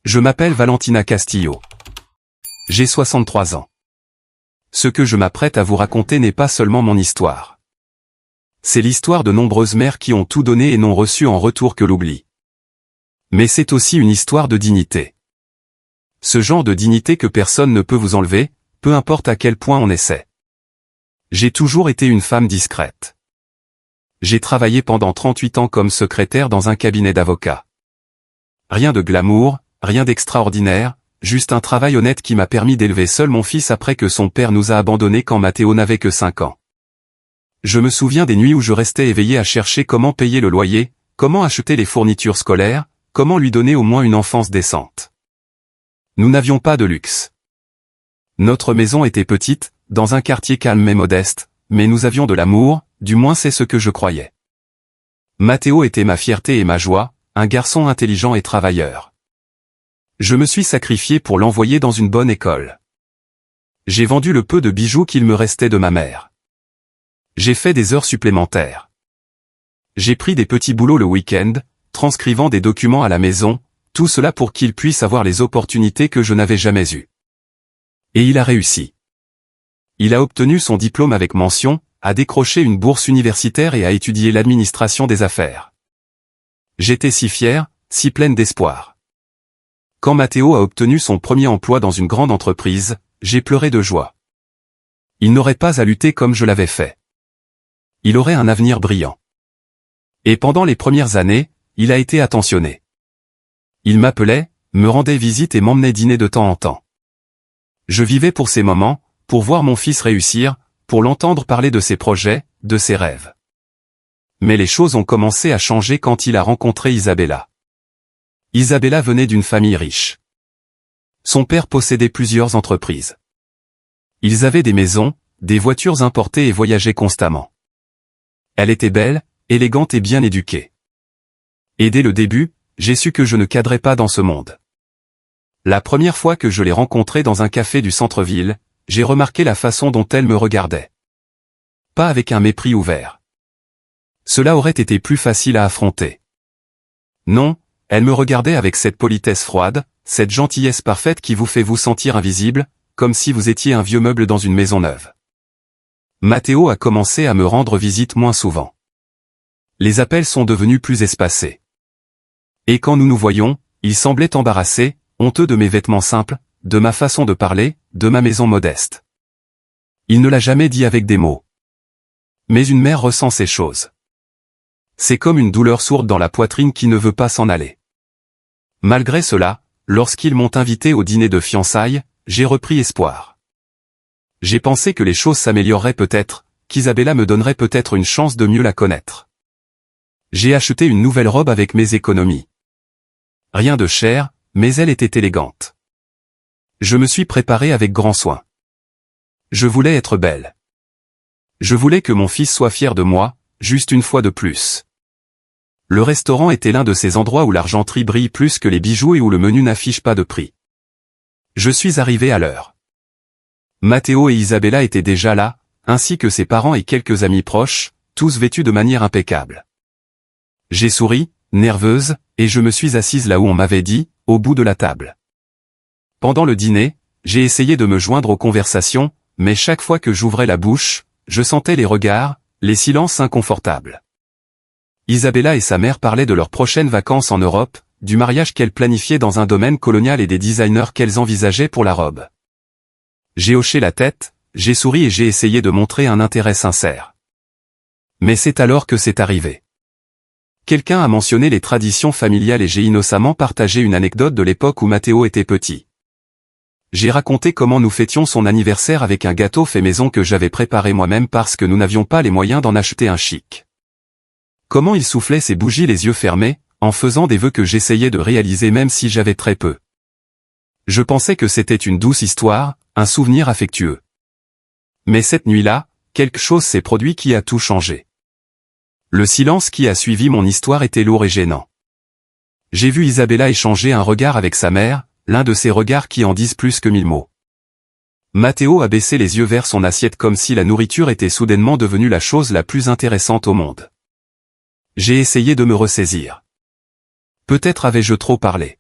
Je m'appelle Valentina Castillo. J'ai 63 ans. Ce que je m'apprête à vous raconter n'est pas seulement mon histoire. C'est l'histoire de nombreuses mères qui ont tout donné et n'ont reçu en retour que l'oubli. Mais c'est aussi une histoire de dignité. Ce genre de dignité que personne ne peut vous enlever, peu importe à quel point on essaie. J'ai toujours été une femme discrète. J'ai travaillé pendant 38 ans comme secrétaire dans un cabinet d'avocats. Rien de glamour, rien d'extraordinaire, juste un travail honnête qui m'a permis d'élever seul mon fils après que son père nous a abandonnés quand Mathéo n'avait que 5 ans. Je me souviens des nuits où je restais éveillé à chercher comment payer le loyer, comment acheter les fournitures scolaires, comment lui donner au moins une enfance décente. Nous n'avions pas de luxe. Notre maison était petite, dans un quartier calme mais modeste, mais nous avions de l'amour, du moins c'est ce que je croyais. Mathéo était ma fierté et ma joie, un garçon intelligent et travailleur. Je me suis sacrifié pour l'envoyer dans une bonne école. J'ai vendu le peu de bijoux qu'il me restait de ma mère. J'ai fait des heures supplémentaires. J'ai pris des petits boulots le week-end, transcrivant des documents à la maison, tout cela pour qu'il puisse avoir les opportunités que je n'avais jamais eues. Et il a réussi. Il a obtenu son diplôme avec mention, a décroché une bourse universitaire et a étudié l'administration des affaires. J'étais si fier, si pleine d'espoir. Quand Mathéo a obtenu son premier emploi dans une grande entreprise, j'ai pleuré de joie. Il n'aurait pas à lutter comme je l'avais fait. Il aurait un avenir brillant. Et pendant les premières années, il a été attentionné. Il m'appelait, me rendait visite et m'emmenait dîner de temps en temps. Je vivais pour ces moments, pour voir mon fils réussir, pour l'entendre parler de ses projets, de ses rêves. Mais les choses ont commencé à changer quand il a rencontré Isabella. Isabella venait d'une famille riche. Son père possédait plusieurs entreprises. Ils avaient des maisons, des voitures importées et voyageaient constamment. Elle était belle, élégante et bien éduquée. Et dès le début, j'ai su que je ne cadrais pas dans ce monde. La première fois que je l'ai rencontrée dans un café du centre-ville, j'ai remarqué la façon dont elle me regardait. Pas avec un mépris ouvert. Cela aurait été plus facile à affronter. Non, elle me regardait avec cette politesse froide, cette gentillesse parfaite qui vous fait vous sentir invisible, comme si vous étiez un vieux meuble dans une maison neuve. Mathéo a commencé à me rendre visite moins souvent. Les appels sont devenus plus espacés. Et quand nous nous voyions, il semblait embarrassé, honteux de mes vêtements simples, de ma façon de parler, de ma maison modeste. Il ne l'a jamais dit avec des mots. Mais une mère ressent ces choses. C'est comme une douleur sourde dans la poitrine qui ne veut pas s'en aller. Malgré cela, lorsqu'ils m'ont invité au dîner de fiançailles, j'ai repris espoir. J'ai pensé que les choses s'amélioreraient peut-être, qu'Isabella me donnerait peut-être une chance de mieux la connaître. J'ai acheté une nouvelle robe avec mes économies. Rien de cher, mais elle était élégante. Je me suis préparé avec grand soin. Je voulais être belle. Je voulais que mon fils soit fier de moi, juste une fois de plus. Le restaurant était l'un de ces endroits où l'argenterie brille plus que les bijoux et où le menu n'affiche pas de prix. Je suis arrivé à l'heure. Mathéo et Isabella étaient déjà là, ainsi que ses parents et quelques amis proches, tous vêtus de manière impeccable. J'ai souri, nerveuse, et je me suis assise là où on m'avait dit, au bout de la table. Pendant le dîner, j'ai essayé de me joindre aux conversations, mais chaque fois que j'ouvrais la bouche, je sentais les regards, les silences inconfortables. Isabella et sa mère parlaient de leurs prochaines vacances en Europe, du mariage qu'elles planifiaient dans un domaine colonial et des designers qu'elles envisageaient pour la robe. J'ai hoché la tête, j'ai souri et j'ai essayé de montrer un intérêt sincère. Mais c'est alors que c'est arrivé. Quelqu'un a mentionné les traditions familiales et j'ai innocemment partagé une anecdote de l'époque où Mathéo était petit. J'ai raconté comment nous fêtions son anniversaire avec un gâteau fait maison que j'avais préparé moi-même parce que nous n'avions pas les moyens d'en acheter un chic. Comment il soufflait ses bougies les yeux fermés, en faisant des vœux que j'essayais de réaliser même si j'avais très peu. Je pensais que c'était une douce histoire, un souvenir affectueux. Mais cette nuit-là, quelque chose s'est produit qui a tout changé. Le silence qui a suivi mon histoire était lourd et gênant. J'ai vu Isabella échanger un regard avec sa mère, l'un de ces regards qui en disent plus que 1000 mots. Mathéo a baissé les yeux vers son assiette comme si la nourriture était soudainement devenue la chose la plus intéressante au monde. J'ai essayé de me ressaisir. Peut-être avais-je trop parlé.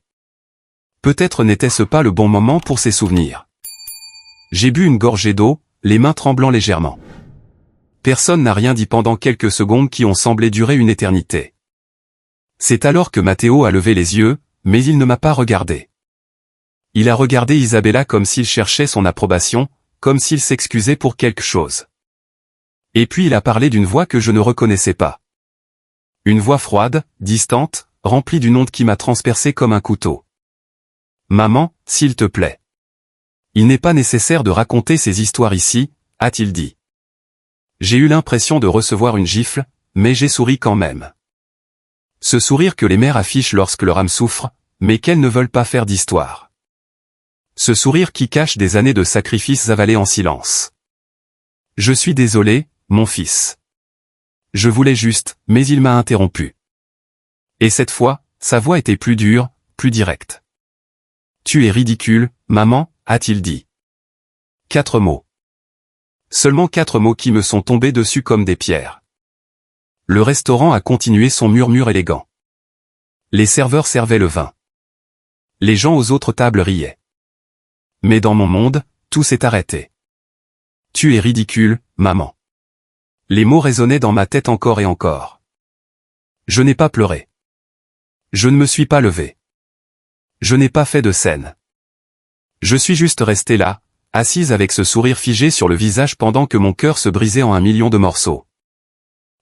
Peut-être n'était-ce pas le bon moment pour ces souvenirs. J'ai bu une gorgée d'eau, les mains tremblant légèrement. Personne n'a rien dit pendant quelques secondes qui ont semblé durer une éternité. C'est alors que Matteo a levé les yeux, mais il ne m'a pas regardé. Il a regardé Isabella comme s'il cherchait son approbation, comme s'il s'excusait pour quelque chose. Et puis il a parlé d'une voix que je ne reconnaissais pas. Une voix froide, distante, remplie d'une onde qui m'a transpercé comme un couteau. « Maman, s'il te plaît. Il n'est pas nécessaire de raconter ces histoires ici, a-t-il dit. J'ai eu l'impression de recevoir une gifle, mais j'ai souri quand même. Ce sourire que les mères affichent lorsque leur âme souffre, mais qu'elles ne veulent pas faire d'histoire. Ce sourire qui cache des années de sacrifices avalés en silence. Je suis désolé, mon fils. Je voulais juste, mais il m'a interrompu. Et cette fois, sa voix était plus dure, plus directe. Tu es ridicule, maman, a-t-il dit. 4 mots. Seulement 4 mots qui me sont tombés dessus comme des pierres. Le restaurant a continué son murmure élégant. Les serveurs servaient le vin. Les gens aux autres tables riaient. Mais dans mon monde, tout s'est arrêté. Tu es ridicule, maman. Les mots résonnaient dans ma tête encore et encore. Je n'ai pas pleuré. Je ne me suis pas levé. Je n'ai pas fait de scène. Je suis juste restée là, assise avec ce sourire figé sur le visage pendant que mon cœur se brisait en 1 million de morceaux.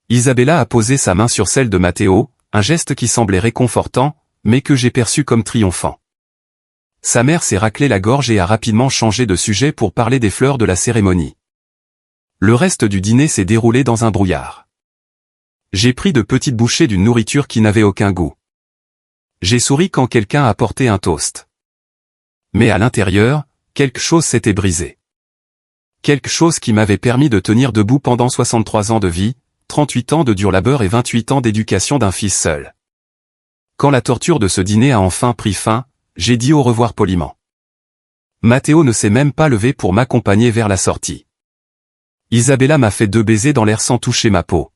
Isabella a posé sa main sur celle de Matteo, un geste qui semblait réconfortant, mais que j'ai perçu comme triomphant. Sa mère s'est raclé la gorge et a rapidement changé de sujet pour parler des fleurs de la cérémonie. Le reste du dîner s'est déroulé dans un brouillard. J'ai pris de petites bouchées d'une nourriture qui n'avait aucun goût. J'ai souri quand quelqu'un a apporté un toast. Mais à l'intérieur, quelque chose s'était brisé. Quelque chose qui m'avait permis de tenir debout pendant 63 ans de vie, 38 ans de dur labeur et 28 ans d'éducation d'un fils seul. Quand la torture de ce dîner a enfin pris fin, j'ai dit au revoir poliment. Matteo ne s'est même pas levé pour m'accompagner vers la sortie. Isabella m'a fait 2 baisers dans l'air sans toucher ma peau.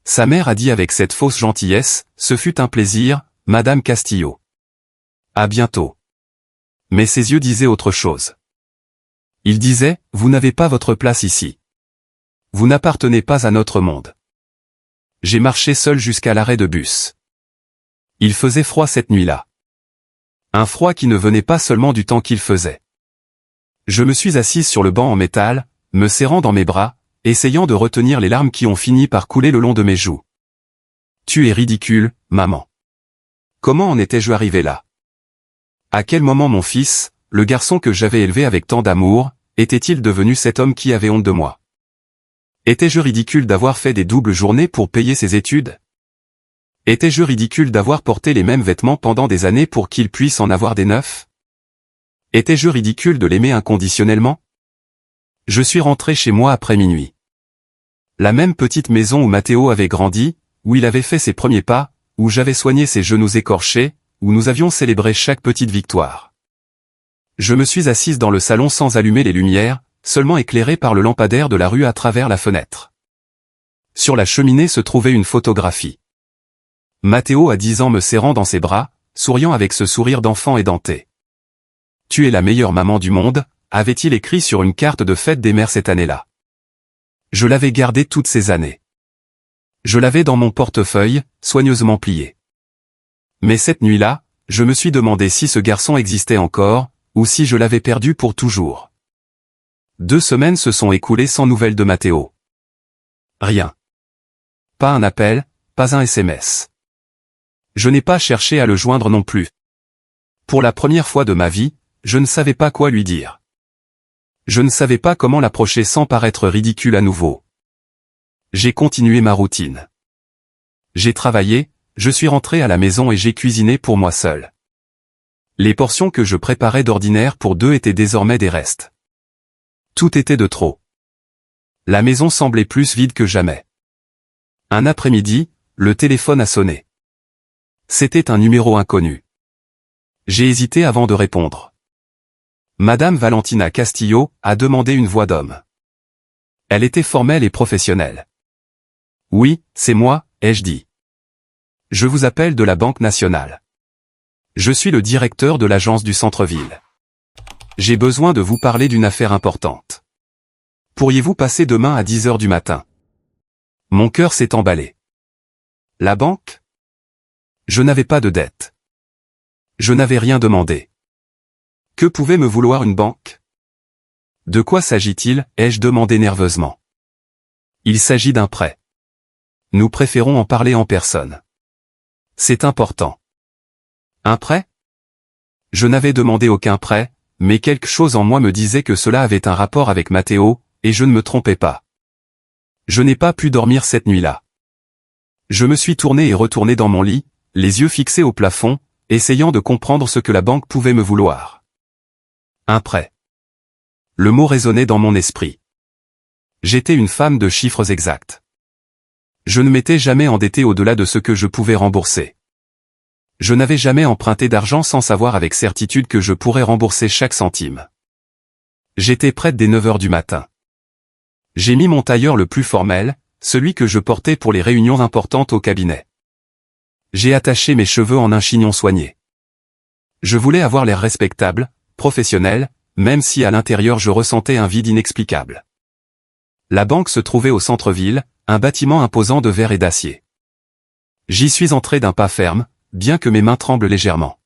Sa mère a dit avec cette fausse gentillesse, « Ce fut un plaisir, Madame Castillo. À bientôt. » Mais ses yeux disaient autre chose. Ils disaient, « Vous n'avez pas votre place ici. Vous n'appartenez pas à notre monde. » J'ai marché seul jusqu'à l'arrêt de bus. Il faisait froid cette nuit-là. Un froid qui ne venait pas seulement du temps qu'il faisait. Je me suis assise sur le banc en métal, me serrant dans mes bras, essayant de retenir les larmes qui ont fini par couler le long de mes joues. Tu es ridicule, maman. Comment en étais-je arrivé là? À quel moment mon fils, le garçon que j'avais élevé avec tant d'amour, était-il devenu cet homme qui avait honte de moi? Étais-je ridicule d'avoir fait des doubles journées pour payer ses études? Étais-je ridicule d'avoir porté les mêmes vêtements pendant des années pour qu'il puisse en avoir des neufs? Étais-je ridicule de l'aimer inconditionnellement? Je suis rentré chez moi après minuit. La même petite maison où Matteo avait grandi, où il avait fait ses premiers pas, où j'avais soigné ses genoux écorchés, où nous avions célébré chaque petite victoire. Je me suis assise dans le salon sans allumer les lumières, seulement éclairée par le lampadaire de la rue à travers la fenêtre. Sur la cheminée se trouvait une photographie. Matteo à 10 ans me serrant dans ses bras, souriant avec ce sourire d'enfant édenté. « Tu es la meilleure maman du monde », avait-il écrit sur une carte de fête des mères cette année-là. Je l'avais gardée toutes ces années. Je l'avais dans mon portefeuille, soigneusement plié. Mais cette nuit-là, je me suis demandé si ce garçon existait encore, ou si je l'avais perdu pour toujours. 2 semaines se sont écoulées sans nouvelles de Matteo. Rien. Pas un appel, pas un SMS. Je n'ai pas cherché à le joindre non plus. Pour la première fois de ma vie, je ne savais pas quoi lui dire. Je ne savais pas comment l'approcher sans paraître ridicule à nouveau. J'ai continué ma routine. J'ai travaillé, je suis rentré à la maison et j'ai cuisiné pour moi seul. Les portions que je préparais d'ordinaire pour 2 étaient désormais des restes. Tout était de trop. La maison semblait plus vide que jamais. Un après-midi, le téléphone a sonné. C'était un numéro inconnu. J'ai hésité avant de répondre. Madame Valentina Castillo a demandé une voix d'homme. Elle était formelle et professionnelle. Oui, c'est moi, ai-je dit. Je vous appelle de la Banque nationale. Je suis le directeur de l'agence du centre-ville. J'ai besoin de vous parler d'une affaire importante. Pourriez-vous passer demain à 10 heures du matin? Mon cœur s'est emballé. La banque? Je n'avais pas de dette. Je n'avais rien demandé. Que pouvait me vouloir une banque? De quoi s'agit-il? Ai-je demandé nerveusement. Il s'agit d'un prêt. Nous préférons en parler en personne. C'est important. Un prêt? Je n'avais demandé aucun prêt, mais quelque chose en moi me disait que cela avait un rapport avec Matteo, et je ne me trompais pas. Je n'ai pas pu dormir cette nuit-là. Je me suis tourné et retourné dans mon lit, les yeux fixés au plafond, essayant de comprendre ce que la banque pouvait me vouloir. Un prêt. Le mot résonnait dans mon esprit. J'étais une femme de chiffres exacts. Je ne m'étais jamais endetté au-delà de ce que je pouvais rembourser. Je n'avais jamais emprunté d'argent sans savoir avec certitude que je pourrais rembourser chaque centime. J'étais prête dès 9 heures du matin. J'ai mis mon tailleur le plus formel, celui que je portais pour les réunions importantes au cabinet. J'ai attaché mes cheveux en un chignon soigné. Je voulais avoir l'air respectable, professionnel, même si à l'intérieur je ressentais un vide inexplicable. La banque se trouvait au centre-ville, un bâtiment imposant de verre et d'acier. J'y suis entré d'un pas ferme, bien que mes mains tremblent légèrement.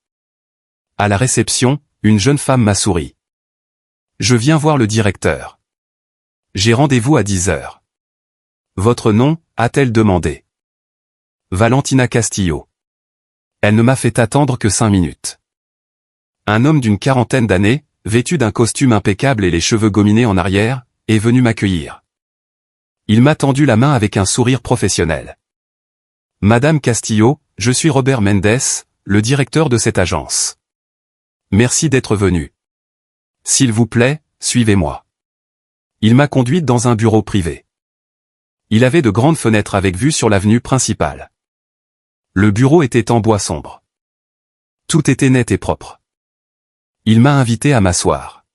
À la réception, une jeune femme m'a souri. Je viens voir le directeur. J'ai rendez-vous à 10 heures. Votre nom, a-t-elle demandé. Valentina Castillo. Elle ne m'a fait attendre que 5 minutes. Un homme d'une quarantaine d'années, vêtu d'un costume impeccable et les cheveux gominés en arrière, est venu m'accueillir. Il m'a tendu la main avec un sourire professionnel. Madame Castillo, je suis Robert Mendes, le directeur de cette agence. Merci d'être venu. S'il vous plaît, suivez-moi. Il m'a conduite dans un bureau privé. Il avait de grandes fenêtres avec vue sur l'avenue principale. Le bureau était en bois sombre. Tout était net et propre. Il m'a invité à m'asseoir.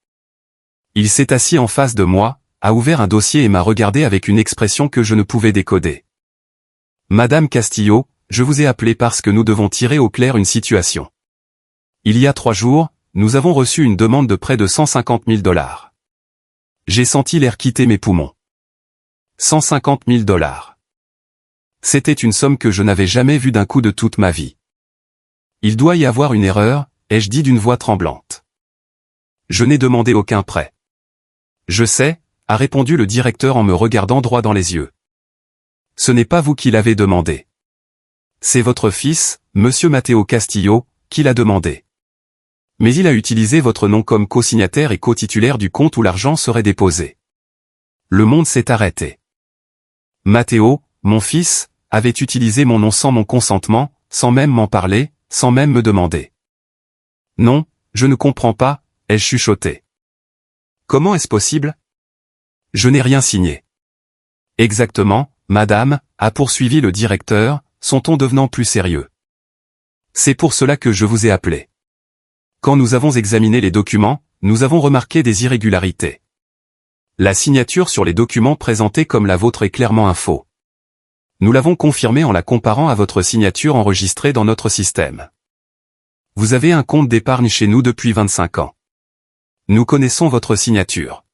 Il s'est assis en face de moi, a ouvert un dossier et m'a regardé avec une expression que je ne pouvais décoder. Madame Castillo, je vous ai appelé parce que nous devons tirer au clair une situation. Il y a 3 jours, nous avons reçu une demande de près de 150 000 $. J'ai senti l'air quitter mes poumons. 150 000 $. C'était une somme que je n'avais jamais vue d'un coup de toute ma vie. Il doit y avoir une erreur, ai-je dit d'une voix tremblante. Je n'ai demandé aucun prêt. Je sais, a répondu le directeur en me regardant droit dans les yeux. Ce n'est pas vous qui l'avez demandé. C'est votre fils, Monsieur Matteo Castillo, qui l'a demandé. Mais il a utilisé votre nom comme co-signataire et co-titulaire du compte où l'argent serait déposé. Le monde s'est arrêté. Matteo, mon fils, avait utilisé mon nom sans mon consentement, sans même m'en parler, sans même me demander. Non, je ne comprends pas, ai-je chuchoté. Comment est-ce possible? Je n'ai rien signé. Exactement, madame, a poursuivi le directeur, son ton devenant plus sérieux. C'est pour cela que je vous ai appelé. Quand nous avons examiné les documents, nous avons remarqué des irrégularités. La signature sur les documents présentés comme la vôtre est clairement un faux. Nous l'avons confirmé en la comparant à votre signature enregistrée dans notre système. Vous avez un compte d'épargne chez nous depuis 25 ans. Nous connaissons votre signature.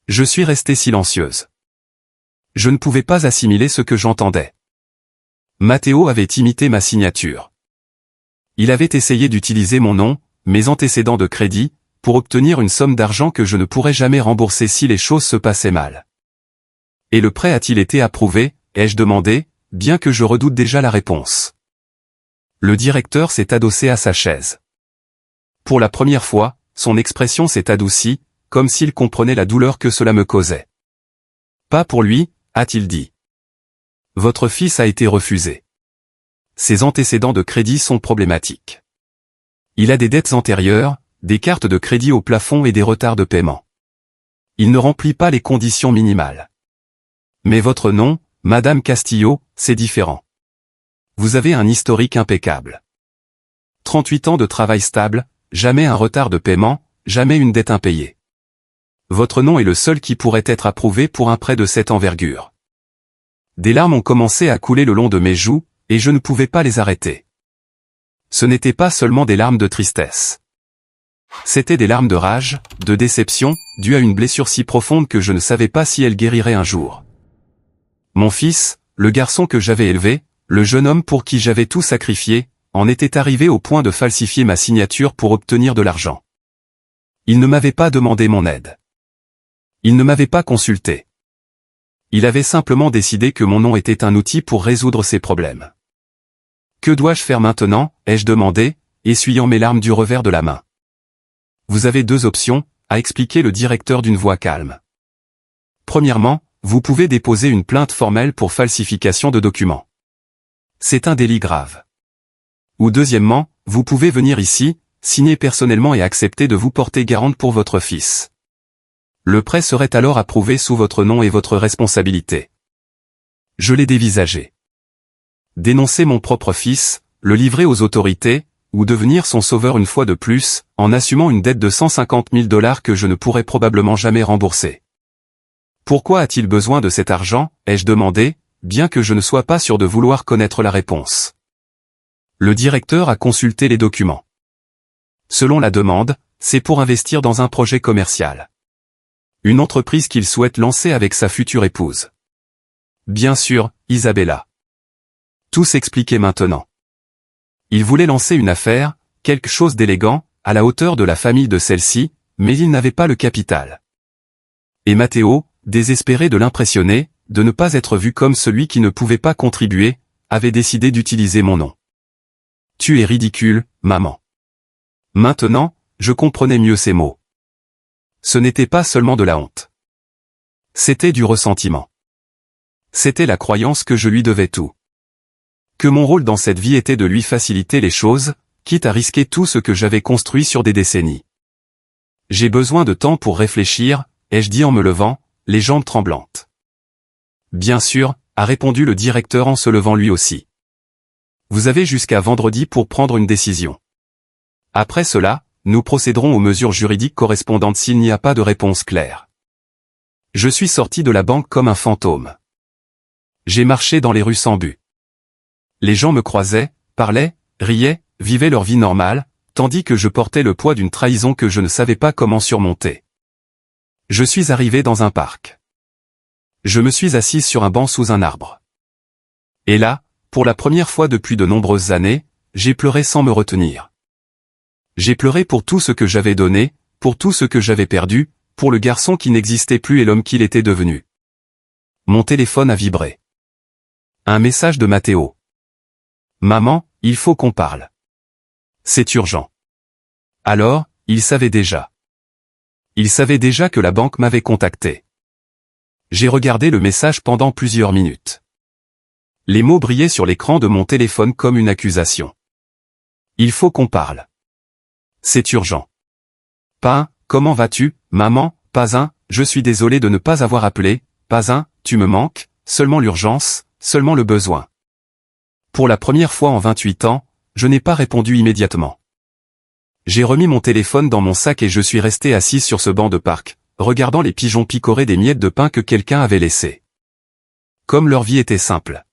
Je suis restée silencieuse. Je ne pouvais pas assimiler ce que j'entendais. Matteo avait imité ma signature. Il avait essayé d'utiliser mon nom, mes antécédents de crédit, pour obtenir une somme d'argent que je ne pourrais jamais rembourser si les choses se passaient mal. Et le prêt a-t-il été approuvé, ai-je demandé, bien que je redoute déjà la réponse. Le directeur s'est adossé à sa chaise. Pour la première fois, son expression s'est adoucie, comme s'il comprenait la douleur que cela me causait. Pas pour lui, a-t-il dit. Votre fils a été refusé. Ses antécédents de crédit sont problématiques. Il a des dettes antérieures, des cartes de crédit au plafond et des retards de paiement. Il ne remplit pas les conditions minimales. Mais votre nom, Madame Castillo, c'est différent. Vous avez un historique impeccable. 38 ans de travail stable, jamais un retard de paiement, jamais une dette impayée. Votre nom est le seul qui pourrait être approuvé pour un prêt de cette envergure. Des larmes ont commencé à couler le long de mes joues, et je ne pouvais pas les arrêter. Ce n'était pas seulement des larmes de tristesse. C'étaient des larmes de rage, de déception, dues à une blessure si profonde que je ne savais pas si elle guérirait un jour. Mon fils, le garçon que j'avais élevé, le jeune homme pour qui j'avais tout sacrifié, en était arrivé au point de falsifier ma signature pour obtenir de l'argent. Il ne m'avait pas demandé mon aide. Il ne m'avait pas consulté. Il avait simplement décidé que mon nom était un outil pour résoudre ses problèmes. Que dois-je faire maintenant, ai-je demandé, essuyant mes larmes du revers de la main. Vous avez deux options, a expliqué le directeur d'une voix calme. Premièrement, vous pouvez déposer une plainte formelle pour falsification de documents. C'est un délit grave. Ou deuxièmement, vous pouvez venir ici, signer personnellement et accepter de vous porter garante pour votre fils. Le prêt serait alors approuvé sous votre nom et votre responsabilité. Je l'ai dévisagé. Dénoncer mon propre fils, le livrer aux autorités, ou devenir son sauveur une fois de plus, en assumant une dette de 150 000 $ que je ne pourrais probablement jamais rembourser. Pourquoi a-t-il besoin de cet argent, ai-je demandé, bien que je ne sois pas sûr de vouloir connaître la réponse. Le directeur a consulté les documents. Selon la demande, c'est pour investir dans un projet commercial. Une entreprise qu'il souhaite lancer avec sa future épouse. Bien sûr, Isabella. Tout s'expliquait maintenant. Il voulait lancer une affaire, quelque chose d'élégant, à la hauteur de la famille de celle-ci, mais il n'avait pas le capital. Et Matteo, désespéré de l'impressionner, de ne pas être vu comme celui qui ne pouvait pas contribuer, avait décidé d'utiliser mon nom. Tu es ridicule, maman. Maintenant, je comprenais mieux ces mots. Ce n'était pas seulement de la honte. C'était du ressentiment. C'était la croyance que je lui devais tout. Que mon rôle dans cette vie était de lui faciliter les choses, quitte à risquer tout ce que j'avais construit sur des décennies. J'ai besoin de temps pour réfléchir, ai-je dit en me levant, les jambes tremblantes. Bien sûr, a répondu le directeur en se levant lui aussi. Vous avez jusqu'à vendredi pour prendre une décision. Après cela, nous procéderons aux mesures juridiques correspondantes s'il n'y a pas de réponse claire. Je suis sorti de la banque comme un fantôme. J'ai marché dans les rues sans but. Les gens me croisaient, parlaient, riaient, vivaient leur vie normale, tandis que je portais le poids d'une trahison que je ne savais pas comment surmonter. Je suis arrivé dans un parc. Je me suis assise sur un banc sous un arbre. Et là, pour la première fois depuis de nombreuses années, j'ai pleuré sans me retenir. J'ai pleuré pour tout ce que j'avais donné, pour tout ce que j'avais perdu, pour le garçon qui n'existait plus et l'homme qu'il était devenu. Mon téléphone a vibré. Un message de Matteo. Maman, il faut qu'on parle. C'est urgent. Alors, il savait déjà. Il savait déjà que la banque m'avait contacté. J'ai regardé le message pendant plusieurs minutes. Les mots brillaient sur l'écran de mon téléphone comme une accusation. Il faut qu'on parle. C'est urgent. Pas un, comment vas-tu, maman, pas un, je suis désolé de ne pas avoir appelé, pas un, tu me manques, seulement l'urgence, seulement le besoin. Pour la première fois en 28 ans, je n'ai pas répondu immédiatement. J'ai remis mon téléphone dans mon sac et je suis resté assis sur ce banc de parc, regardant les pigeons picorer des miettes de pain que quelqu'un avait laissées. Comme leur vie était simple.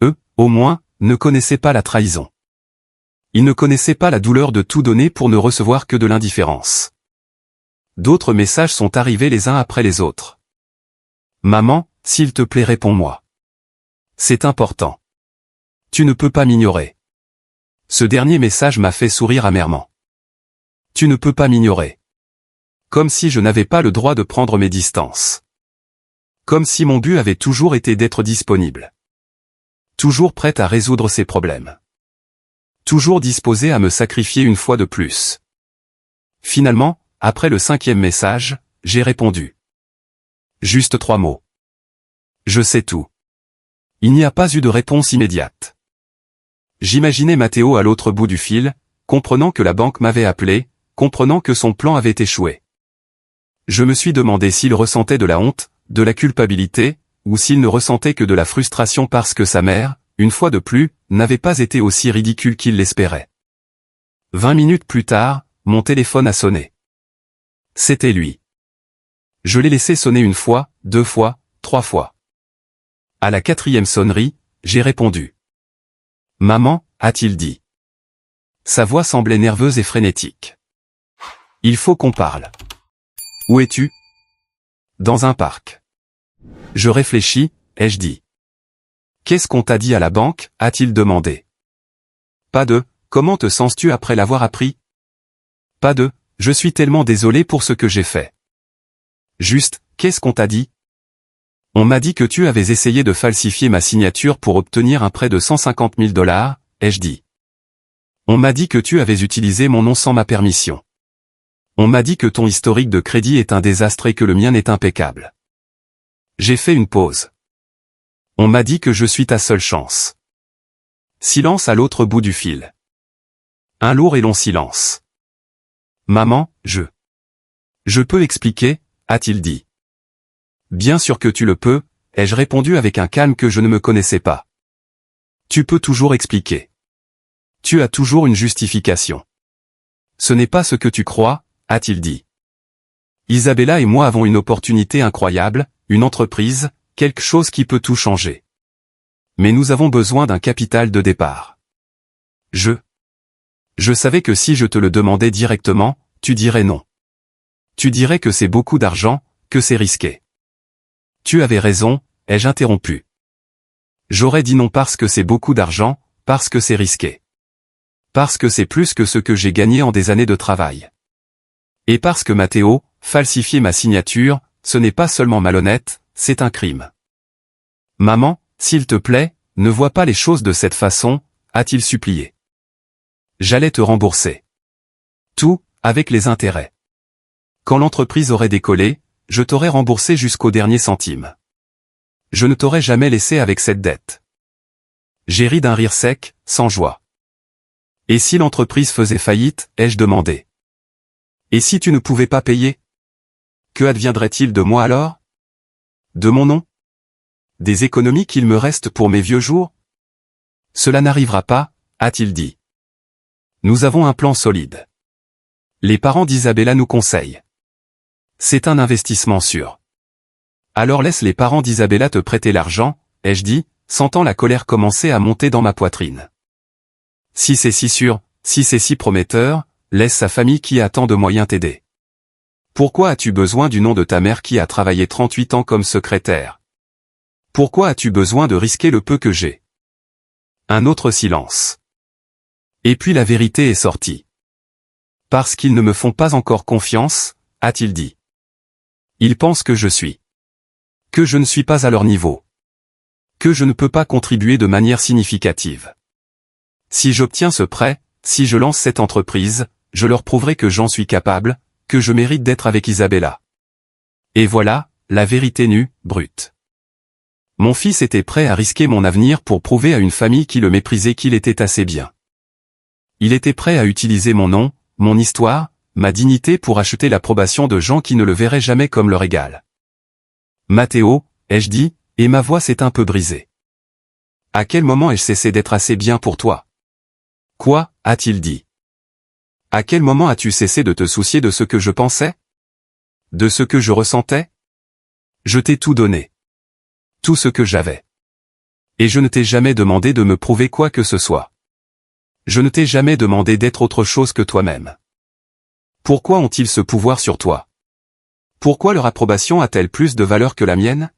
Eux, au moins, ne connaissaient pas la trahison. Ils ne connaissaient pas la douleur de tout donner pour ne recevoir que de l'indifférence. D'autres messages sont arrivés les uns après les autres. Maman, s'il te plaît réponds-moi. C'est important. Tu ne peux pas m'ignorer. Ce dernier message m'a fait sourire amèrement. Tu ne peux pas m'ignorer. Comme si je n'avais pas le droit de prendre mes distances. Comme si mon but avait toujours été d'être disponible. Toujours prêt à résoudre ses problèmes. Toujours disposé à me sacrifier une fois de plus. Finalement, après le 5e message, j'ai répondu. Juste 3 mots. Je sais tout. Il n'y a pas eu de réponse immédiate. J'imaginais Matteo à l'autre bout du fil, comprenant que la banque m'avait appelé, comprenant que son plan avait échoué. Je me suis demandé s'il ressentait de la honte, de la culpabilité, ou s'il ne ressentait que de la frustration parce que sa mère, une fois de plus, n'avait pas été aussi ridicule qu'il l'espérait. 20 minutes plus tard, mon téléphone a sonné. C'était lui. Je l'ai laissé sonner 1 fois, 2 fois, 3 fois. À la 4e sonnerie, j'ai répondu. Maman, a-t-il dit. Sa voix semblait nerveuse et frénétique. Il faut qu'on parle. Où es-tu? Dans un parc. Je réfléchis, ai-je dit. Qu'est-ce qu'on t'a dit à la banque? A-t-il demandé. Pas de, comment te sens-tu après l'avoir appris? Pas de, je suis tellement désolé pour ce que j'ai fait. Juste, qu'est-ce qu'on t'a dit? On m'a dit que tu avais essayé de falsifier ma signature pour obtenir un prêt de 150 000 $, ai-je dit. On m'a dit que tu avais utilisé mon nom sans ma permission. On m'a dit que ton historique de crédit est un désastre et que le mien est impeccable. J'ai fait une pause. On m'a dit que je suis ta seule chance. Silence à l'autre bout du fil. Un lourd et long silence. Maman, je peux expliquer, a-t-il dit. Bien sûr que tu le peux, ai-je répondu avec un calme que je ne me connaissais pas. Tu peux toujours expliquer. Tu as toujours une justification. Ce n'est pas ce que tu crois, a-t-il dit. Isabella et moi avons une opportunité incroyable, une entreprise, quelque chose qui peut tout changer. Mais nous avons besoin d'un capital de départ. Je savais que si je te le demandais directement, tu dirais non. Tu dirais que c'est beaucoup d'argent, que c'est risqué. Tu avais raison, ai-je interrompu. J'aurais dit non parce que c'est beaucoup d'argent, parce que c'est risqué. Parce que c'est plus que ce que j'ai gagné en des années de travail. Et parce que Matteo, falsifier ma signature, ce n'est pas seulement malhonnête, c'est un crime. Maman, s'il te plaît, ne vois pas les choses de cette façon, a-t-il supplié. J'allais te rembourser. Tout, avec les intérêts. Quand l'entreprise aurait décollé, je t'aurais remboursé jusqu'au dernier centime. Je ne t'aurais jamais laissé avec cette dette. J'ai ri d'un rire sec, sans joie. Et si l'entreprise faisait faillite, ai-je demandé. Et si tu ne pouvais pas payer? Que adviendrait-il de moi alors? De mon nom? Des économies qu'il me reste pour mes vieux jours? Cela n'arrivera pas, a-t-il dit. Nous avons un plan solide. Les parents d'Isabella nous conseillent. C'est un investissement sûr. Alors laisse les parents d'Isabella te prêter l'argent, ai-je dit, sentant la colère commencer à monter dans ma poitrine. Si c'est si sûr, si c'est si prometteur, laisse sa famille qui a tant de moyens t'aider. Pourquoi as-tu besoin du nom de ta mère qui a travaillé 38 ans comme secrétaire? Pourquoi as-tu besoin de risquer le peu que j'ai? Un autre silence. Et puis la vérité est sortie. Parce qu'ils ne me font pas encore confiance, a-t-il dit. Ils pensent que je ne suis pas à leur niveau. Que je ne peux pas contribuer de manière significative. Si j'obtiens ce prêt, si je lance cette entreprise, je leur prouverai que j'en suis capable, que je mérite d'être avec Isabella. Et voilà, la vérité nue, brute. Mon fils était prêt à risquer mon avenir pour prouver à une famille qui le méprisait qu'il était assez bien. Il était prêt à utiliser mon nom, mon histoire, ma dignité pour acheter l'approbation de gens qui ne le verraient jamais comme leur égal. Matteo, ai-je dit, et ma voix s'est un peu brisée. À quel moment ai-je cessé d'être assez bien pour toi? Quoi, a-t-il dit? À quel moment as-tu cessé de te soucier de ce que je pensais? De ce que je ressentais? Je t'ai tout donné. Tout ce que j'avais. Et je ne t'ai jamais demandé de me prouver quoi que ce soit. Je ne t'ai jamais demandé d'être autre chose que toi-même. Pourquoi ont-ils ce pouvoir sur toi? Pourquoi leur approbation a-t-elle plus de valeur que la mienne?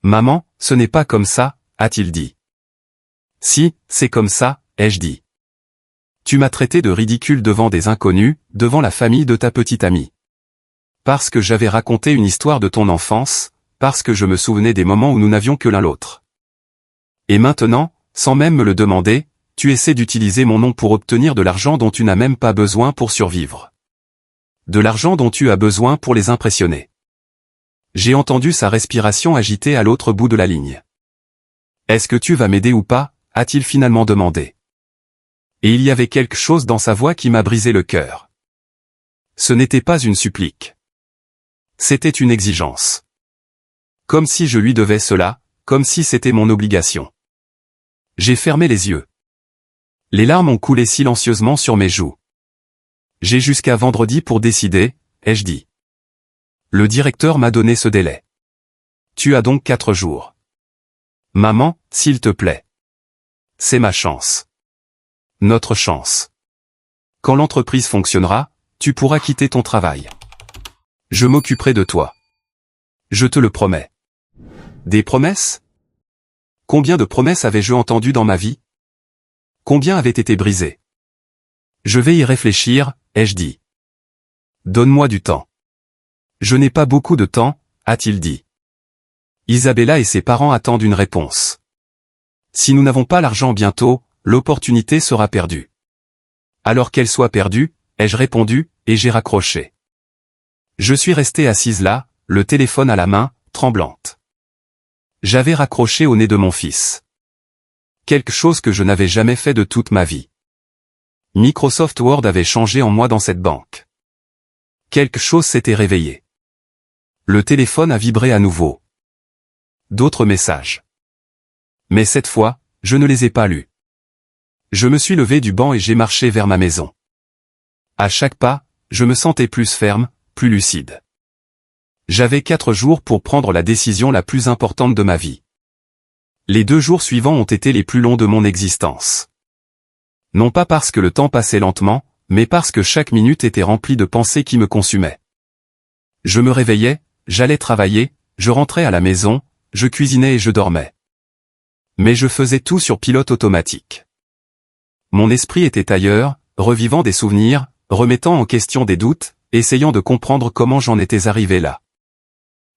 Maman, ce n'est pas comme ça, a-t-il dit. Si, c'est comme ça, ai-je dit. Tu m'as traité de ridicule devant des inconnus, devant la famille de ta petite amie. Parce que j'avais raconté une histoire de ton enfance, parce que je me souvenais des moments où nous n'avions que l'un l'autre. Et maintenant, sans même me le demander, tu essaies d'utiliser mon nom pour obtenir de l'argent dont tu n'as même pas besoin pour survivre. De l'argent dont tu as besoin pour les impressionner. J'ai entendu sa respiration agitée à l'autre bout de la ligne. Est-ce que tu vas m'aider ou pas, a-t-il finalement demandé. Et il y avait quelque chose dans sa voix qui m'a brisé le cœur. Ce n'était pas une supplique. C'était une exigence. Comme si je lui devais cela, comme si c'était mon obligation. J'ai fermé les yeux. Les larmes ont coulé silencieusement sur mes joues. J'ai jusqu'à vendredi pour décider, ai-je dit. Le directeur m'a donné ce délai. Tu as donc 4 jours. Maman, s'il te plaît. C'est ma chance. Notre chance. Quand l'entreprise fonctionnera, tu pourras quitter ton travail. Je m'occuperai de toi. Je te le promets. Des promesses? Combien de promesses avais-je entendues dans ma vie? Combien avaient été brisées? Je vais y réfléchir, ai-je dit. Donne-moi du temps. Je n'ai pas beaucoup de temps, a-t-il dit. Isabella et ses parents attendent une réponse. Si nous n'avons pas l'argent bientôt, l'opportunité sera perdue. Alors qu'elle soit perdue, ai-je répondu, et j'ai raccroché. Je suis restée assise là, le téléphone à la main, tremblante. J'avais raccroché au nez de mon fils. Quelque chose que je n'avais jamais fait de toute ma vie. Microsoft Word avait changé en moi dans cette banque. Quelque chose s'était réveillé. Le téléphone a vibré à nouveau. D'autres messages. Mais cette fois, je ne les ai pas lus. Je me suis levé du banc et j'ai marché vers ma maison. À chaque pas, je me sentais plus ferme, plus lucide. J'avais 4 jours pour prendre la décision la plus importante de ma vie. Les 2 jours suivants ont été les plus longs de mon existence. Non pas parce que le temps passait lentement, mais parce que chaque minute était remplie de pensées qui me consumaient. Je me réveillais, j'allais travailler, je rentrais à la maison, je cuisinais et je dormais. Mais je faisais tout sur pilote automatique. Mon esprit était ailleurs, revivant des souvenirs, remettant en question des doutes, essayant de comprendre comment j'en étais arrivé là.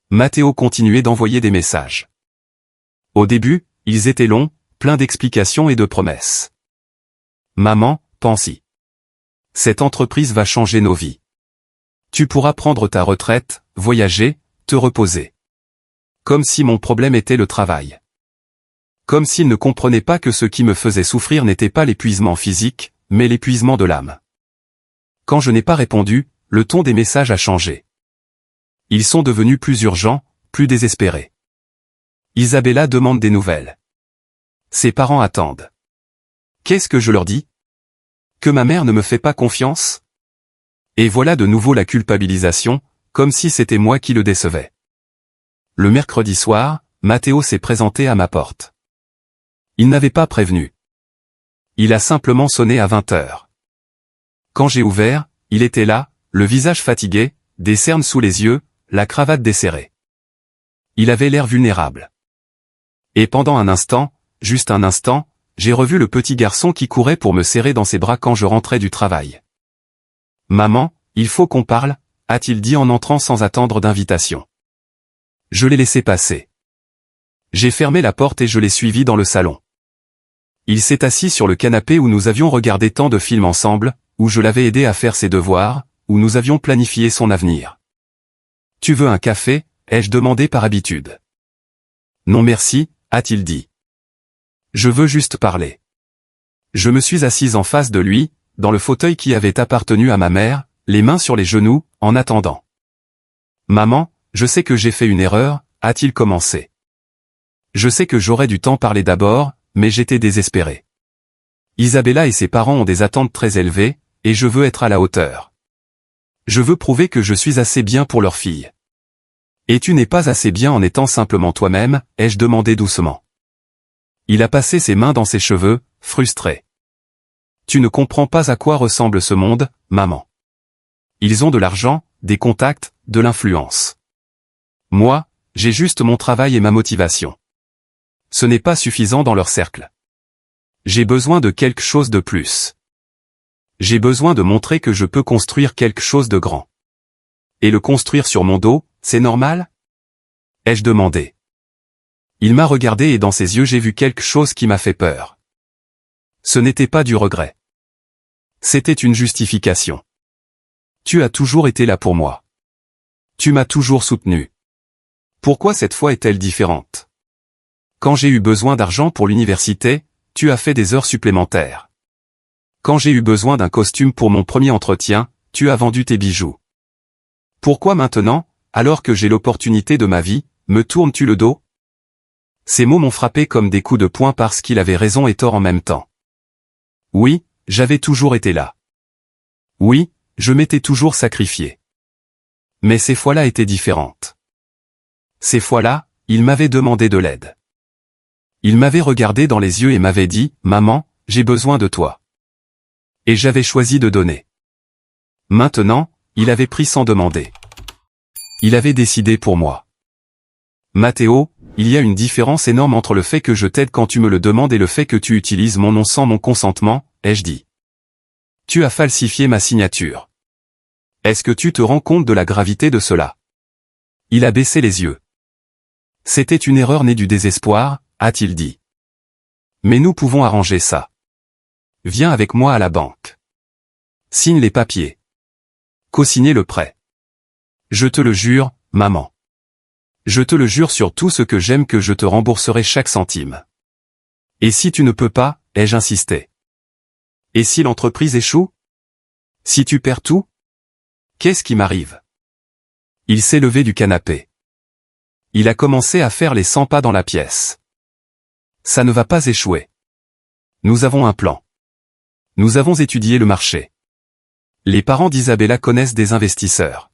Matteo continuait d'envoyer des messages. Au début, ils étaient longs, pleins d'explications et de promesses. Maman, pense-y. Cette entreprise va changer nos vies. Tu pourras prendre ta retraite, voyager, te reposer. Comme si mon problème était le travail. Comme s'il ne comprenait pas que ce qui me faisait souffrir n'était pas l'épuisement physique, mais l'épuisement de l'âme. Quand je n'ai pas répondu, le ton des messages a changé. Ils sont devenus plus urgents, plus désespérés. Isabella demande des nouvelles. Ses parents attendent. Qu'est-ce que je leur dis? Que ma mère ne me fait pas confiance? Et voilà de nouveau la culpabilisation, comme si c'était moi qui le décevais. Le mercredi soir, Matteo s'est présenté à ma porte. Il n'avait pas prévenu. Il a simplement sonné à 20 heures. Quand j'ai ouvert, il était là, le visage fatigué, des cernes sous les yeux, la cravate desserrée. Il avait l'air vulnérable. Et pendant un instant, juste un instant, j'ai revu le petit garçon qui courait pour me serrer dans ses bras quand je rentrais du travail. « Maman, il faut qu'on parle », a-t-il dit en entrant sans attendre d'invitation. Je l'ai laissé passer. J'ai fermé la porte et je l'ai suivi dans le salon. Il s'est assis sur le canapé où nous avions regardé tant de films ensemble, où je l'avais aidé à faire ses devoirs, où nous avions planifié son avenir. « Tu veux un café ?» ai-je demandé par habitude. « Non merci », a-t-il dit. « Je veux juste parler. » Je me suis assise en face de lui, dans le fauteuil qui avait appartenu à ma mère, les mains sur les genoux, en attendant. « Maman, je sais que j'ai fait une erreur », a-t-il commencé. Je sais que j'aurais dû t'en parler d'abord, mais j'étais désespéré. Isabella et ses parents ont des attentes très élevées, et je veux être à la hauteur. Je veux prouver que je suis assez bien pour leur fille. Et tu n'es pas assez bien en étant simplement toi-même, ai-je demandé doucement. Il a passé ses mains dans ses cheveux, frustré. Tu ne comprends pas à quoi ressemble ce monde, maman. Ils ont de l'argent, des contacts, de l'influence. Moi, j'ai juste mon travail et ma motivation. Ce n'est pas suffisant dans leur cercle. J'ai besoin de quelque chose de plus. J'ai besoin de montrer que je peux construire quelque chose de grand. Et le construire sur mon dos, c'est normal? Ai-je demandé. Il m'a regardé et dans ses yeux j'ai vu quelque chose qui m'a fait peur. Ce n'était pas du regret. C'était une justification. Tu as toujours été là pour moi. Tu m'as toujours soutenu. Pourquoi cette fois est-elle différente? Quand j'ai eu besoin d'argent pour l'université, tu as fait des heures supplémentaires. Quand j'ai eu besoin d'un costume pour mon premier entretien, tu as vendu tes bijoux. Pourquoi maintenant, alors que j'ai l'opportunité de ma vie, me tournes-tu le dos? Ces mots m'ont frappé comme des coups de poing parce qu'il avait raison et tort en même temps. Oui, j'avais toujours été là. Oui, je m'étais toujours sacrifié. Mais ces fois-là étaient différentes. Ces fois-là, il m'avait demandé de l'aide. Il m'avait regardé dans les yeux et m'avait dit « Maman, j'ai besoin de toi. » Et j'avais choisi de donner. Maintenant, il avait pris sans demander. Il avait décidé pour moi. Matteo, il y a une différence énorme entre le fait que je t'aide quand tu me le demandes et le fait que tu utilises mon nom sans mon consentement, ai-je dit. Tu as falsifié ma signature. Est-ce que tu te rends compte de la gravité de cela? Il a baissé les yeux. C'était une erreur née du désespoir, a-t-il dit. Mais nous pouvons arranger ça. Viens avec moi à la banque. Signe les papiers. Co-signez le prêt. Je te le jure, maman. Je te le jure sur tout ce que j'aime que je te rembourserai chaque centime. Et si tu ne peux pas, ai-je insisté. Et si l'entreprise échoue? Si tu perds tout? Qu'est-ce qui m'arrive? Il s'est levé du canapé. Il a commencé à faire les 100 pas dans la pièce. Ça ne va pas échouer. Nous avons un plan. Nous avons étudié le marché. Les parents d'Isabella connaissent des investisseurs.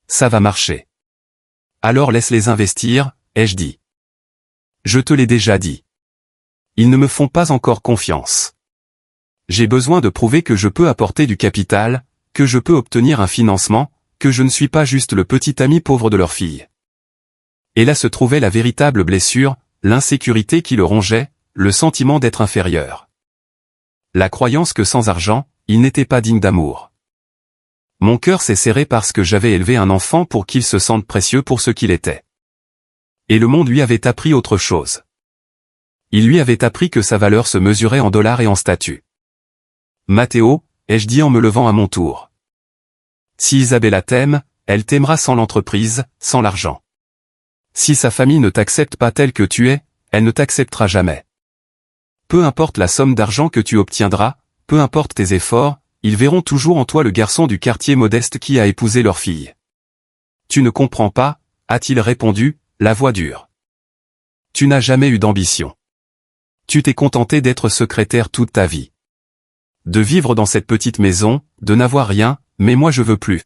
Ça va marcher. Alors laisse-les investir, ai-je dit. Je te l'ai déjà dit. Ils ne me font pas encore confiance. J'ai besoin de prouver que je peux apporter du capital, que je peux obtenir un financement, que je ne suis pas juste le petit ami pauvre de leur fille. Et là se trouvait la véritable blessure, l'insécurité qui le rongeait, le sentiment d'être inférieur. La croyance que sans argent, il n'était pas digne d'amour. Mon cœur s'est serré parce que j'avais élevé un enfant pour qu'il se sente précieux pour ce qu'il était. Et le monde lui avait appris autre chose. Il lui avait appris que sa valeur se mesurait en dollars et en statuts. Matteo, ai-je dit en me levant à mon tour. Si Isabella t'aime, elle t'aimera sans l'entreprise, sans l'argent. Si sa famille ne t'accepte pas tel que tu es, elle ne t'acceptera jamais. Peu importe la somme d'argent que tu obtiendras, peu importe tes efforts, ils verront toujours en toi le garçon du quartier modeste qui a épousé leur fille. Tu ne comprends pas, a-t-il répondu, la voix dure. Tu n'as jamais eu d'ambition. Tu t'es contenté d'être secrétaire toute ta vie. De vivre dans cette petite maison, de n'avoir rien, mais moi je veux plus.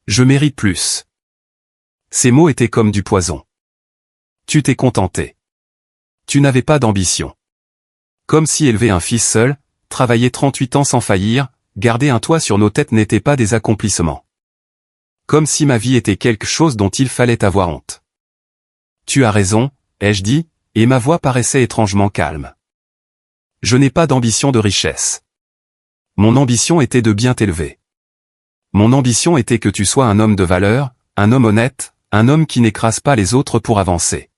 Je mérite plus. Ces mots étaient comme du poison. Tu t'es contenté. Tu n'avais pas d'ambition. Comme si élever un fils seul, travailler 38 ans sans faillir, garder un toit sur nos têtes n'était pas des accomplissements. Comme si ma vie était quelque chose dont il fallait avoir honte. Tu as raison, ai-je dit, et ma voix paraissait étrangement calme. Je n'ai pas d'ambition de richesse. Mon ambition était de bien t'élever. Mon ambition était que tu sois un homme de valeur, un homme honnête, un homme qui n'écrase pas les autres pour avancer.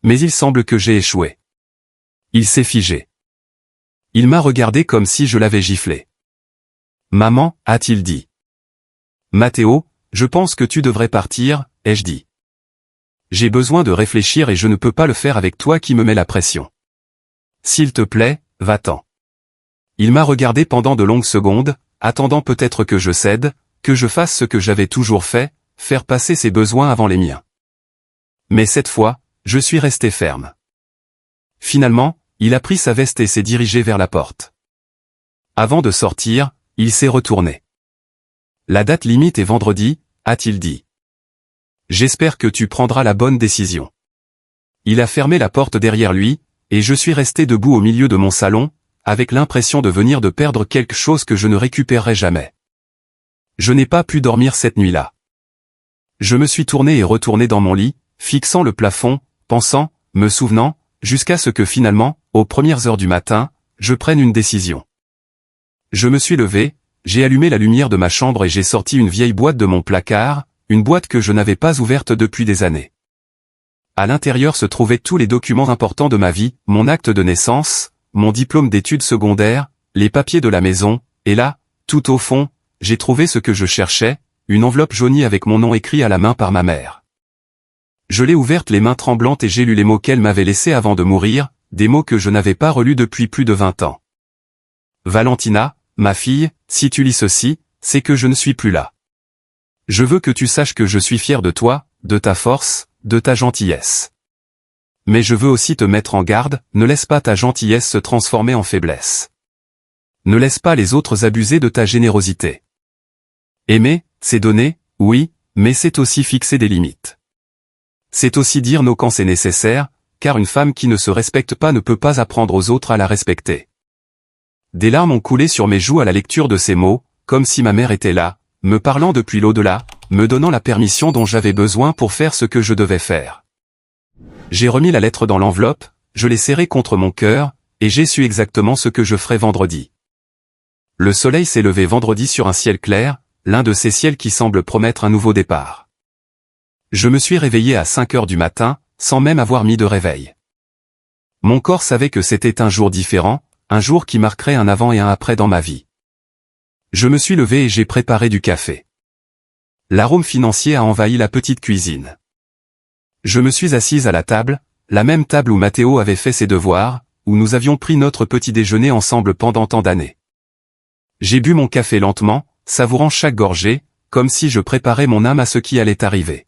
Mais il semble que j'ai échoué. Il s'est figé. Il m'a regardé comme si je l'avais giflé. Maman, a-t-il dit. Matteo, je pense que tu devrais partir, ai-je dit. J'ai besoin de réfléchir et je ne peux pas le faire avec toi qui me mets la pression. S'il te plaît, va-t'en. Il m'a regardé pendant de longues secondes, attendant peut-être que je cède, que je fasse ce que j'avais toujours fait, faire passer ses besoins avant les miens. Mais cette fois, je suis resté ferme. Finalement, il a pris sa veste et s'est dirigé vers la porte. Avant de sortir, il s'est retourné. La date limite est vendredi, a-t-il dit. J'espère que tu prendras la bonne décision. Il a fermé la porte derrière lui, et je suis resté debout au milieu de mon salon, avec l'impression de venir de perdre quelque chose que je ne récupérerai jamais. Je n'ai pas pu dormir cette nuit-là. Je me suis tourné et retourné dans mon lit, fixant le plafond, pensant, me souvenant, jusqu'à ce que finalement, aux premières heures du matin, je prenne une décision. Je me suis levé, j'ai allumé la lumière de ma chambre et j'ai sorti une vieille boîte de mon placard, une boîte que je n'avais pas ouverte depuis des années. À l'intérieur se trouvaient tous les documents importants de ma vie, mon acte de naissance, mon diplôme d'études secondaires, les papiers de la maison, et là, tout au fond, j'ai trouvé ce que je cherchais, une enveloppe jaunie avec mon nom écrit à la main par ma mère. Je l'ai ouverte les mains tremblantes et j'ai lu les mots qu'elle m'avait laissés avant de mourir, des mots que je n'avais pas relus depuis plus de 20 ans. Valentina, ma fille, si tu lis ceci, c'est que je ne suis plus là. Je veux que tu saches que je suis fier de toi, de ta force, de ta gentillesse. Mais je veux aussi te mettre en garde, ne laisse pas ta gentillesse se transformer en faiblesse. Ne laisse pas les autres abuser de ta générosité. Aimer, c'est donner, oui, mais c'est aussi fixer des limites. C'est aussi dire non quand c'est nécessaire, car une femme qui ne se respecte pas ne peut pas apprendre aux autres à la respecter. des larmes ont coulé sur mes joues à la lecture de ces mots, comme si ma mère était là, me parlant depuis l'au-delà, me donnant la permission dont j'avais besoin pour faire ce que je devais faire. J'ai remis la lettre dans l'enveloppe, je l'ai serrée contre mon cœur, et j'ai su exactement ce que je ferais vendredi. Le soleil s'est levé vendredi sur un ciel clair, l'un de ces ciels qui semblent promettre un nouveau départ. Je me suis réveillé à 5 heures du matin, sans même avoir mis de réveil. Mon corps savait que c'était un jour différent, un jour qui marquerait un avant et un après dans ma vie. Je me suis levé et j'ai préparé du café. L'arôme financier a envahi la petite cuisine. Je me suis assise à la table, la même table où Mathéo avait fait ses devoirs, où nous avions pris notre petit déjeuner ensemble pendant tant d'années. J'ai bu mon café lentement, savourant chaque gorgée, comme si je préparais mon âme à ce qui allait arriver.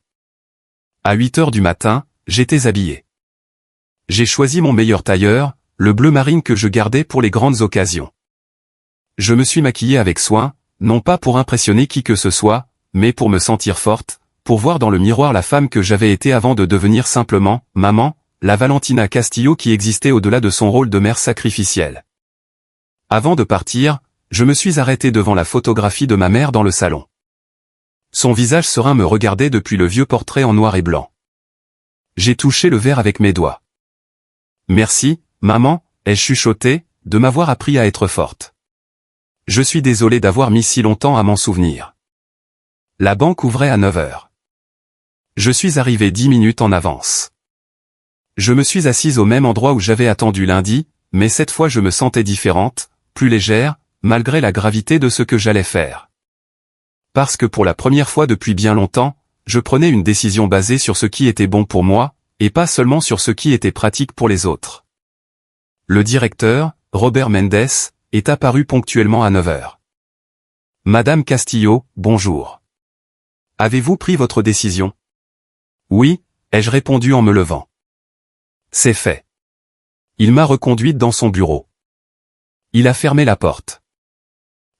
À 8 heures du matin, j'étais habillé. J'ai choisi mon meilleur tailleur, le bleu marine que je gardais pour les grandes occasions. Je me suis maquillée avec soin, non pas pour impressionner qui que ce soit, mais pour me sentir forte, pour voir dans le miroir la femme que j'avais été avant de devenir simplement maman, la Valentina Castillo qui existait au-delà de son rôle de mère sacrificielle. Avant de partir, je me suis arrêté devant la photographie de ma mère dans le salon. Son visage serein me regardait depuis le vieux portrait en noir et blanc. J'ai touché le verre avec mes doigts. Merci, maman, ai-je chuchoté, de m'avoir appris à être forte. Je suis désolé d'avoir mis si longtemps à m'en souvenir. La banque ouvrait à 9 heures. Je suis arrivé 10 minutes en avance. Je me suis assise au même endroit où j'avais attendu lundi, mais cette fois je me sentais différente, plus légère, malgré la gravité de ce que j'allais faire. Parce que pour la première fois depuis bien longtemps, je prenais une décision basée sur ce qui était bon pour moi, et pas seulement sur ce qui était pratique pour les autres. Le directeur, Robert Mendes, est apparu ponctuellement à 9 heures. Madame Castillo, bonjour. Avez-vous pris votre décision? Oui, ai-je répondu en me levant. C'est fait. Il m'a reconduite dans son bureau. Il a fermé la porte.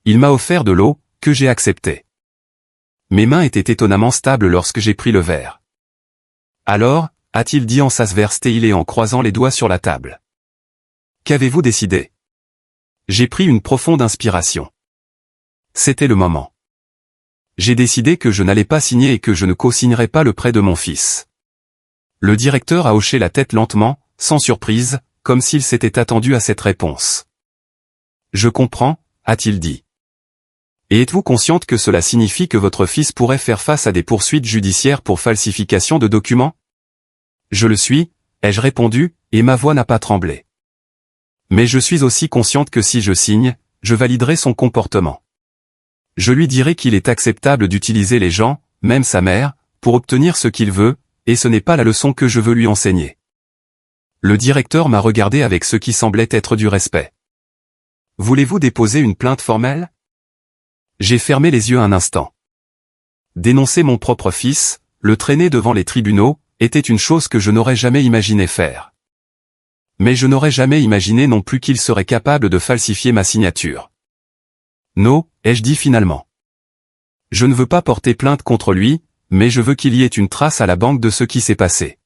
Il m'a offert de l'eau, que j'ai acceptée. Mes mains étaient étonnamment stables lorsque j'ai pris le verre. Alors, a-t-il dit en s'asversté et en croisant les doigts sur la table. Qu'avez-vous décidé? J'ai pris une profonde inspiration. C'était le moment. J'ai décidé que je n'allais pas signer et que je ne co-signerais pas le prêt de mon fils. Le directeur a hoché la tête lentement, sans surprise, comme s'il s'était attendu à cette réponse. Je comprends, a-t-il dit. Et êtes-vous consciente que cela signifie que votre fils pourrait faire face à des poursuites judiciaires pour falsification de documents? Je le suis, ai-je répondu, et ma voix n'a pas tremblé. Mais je suis aussi consciente que si je signe, je validerai son comportement. Je lui dirai qu'il est acceptable d'utiliser les gens, même sa mère, pour obtenir ce qu'il veut, et ce n'est pas la leçon que je veux lui enseigner. Le directeur m'a regardé avec ce qui semblait être du respect. Voulez-vous déposer une plainte formelle? J'ai fermé les yeux un instant. Dénoncer mon propre fils, le traîner devant les tribunaux, était une chose que je n'aurais jamais imaginé faire. Mais je n'aurais jamais imaginé non plus qu'il serait capable de falsifier ma signature. Non, ai-je dit finalement. Je ne veux pas porter plainte contre lui, mais je veux qu'il y ait une trace à la banque de ce qui s'est passé.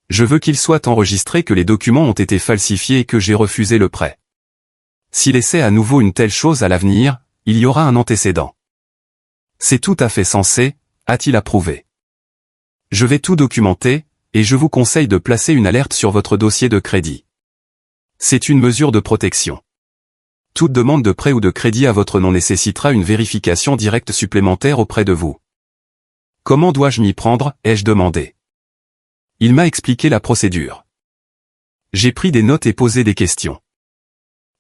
Je veux qu'il soit enregistré que les documents ont été falsifiés et que j'ai refusé le prêt. S'il essaie à nouveau une telle chose à l'avenir, il y aura un antécédent. C'est tout à fait sensé, a-t-il approuvé. Je vais tout documenter, et je vous conseille de placer une alerte sur votre dossier de crédit. C'est une mesure de protection. Toute demande de prêt ou de crédit à votre nom nécessitera une vérification directe supplémentaire auprès de vous. Comment dois-je m'y prendre, ai-je demandé. Il m'a expliqué la procédure. J'ai pris des notes et posé des questions.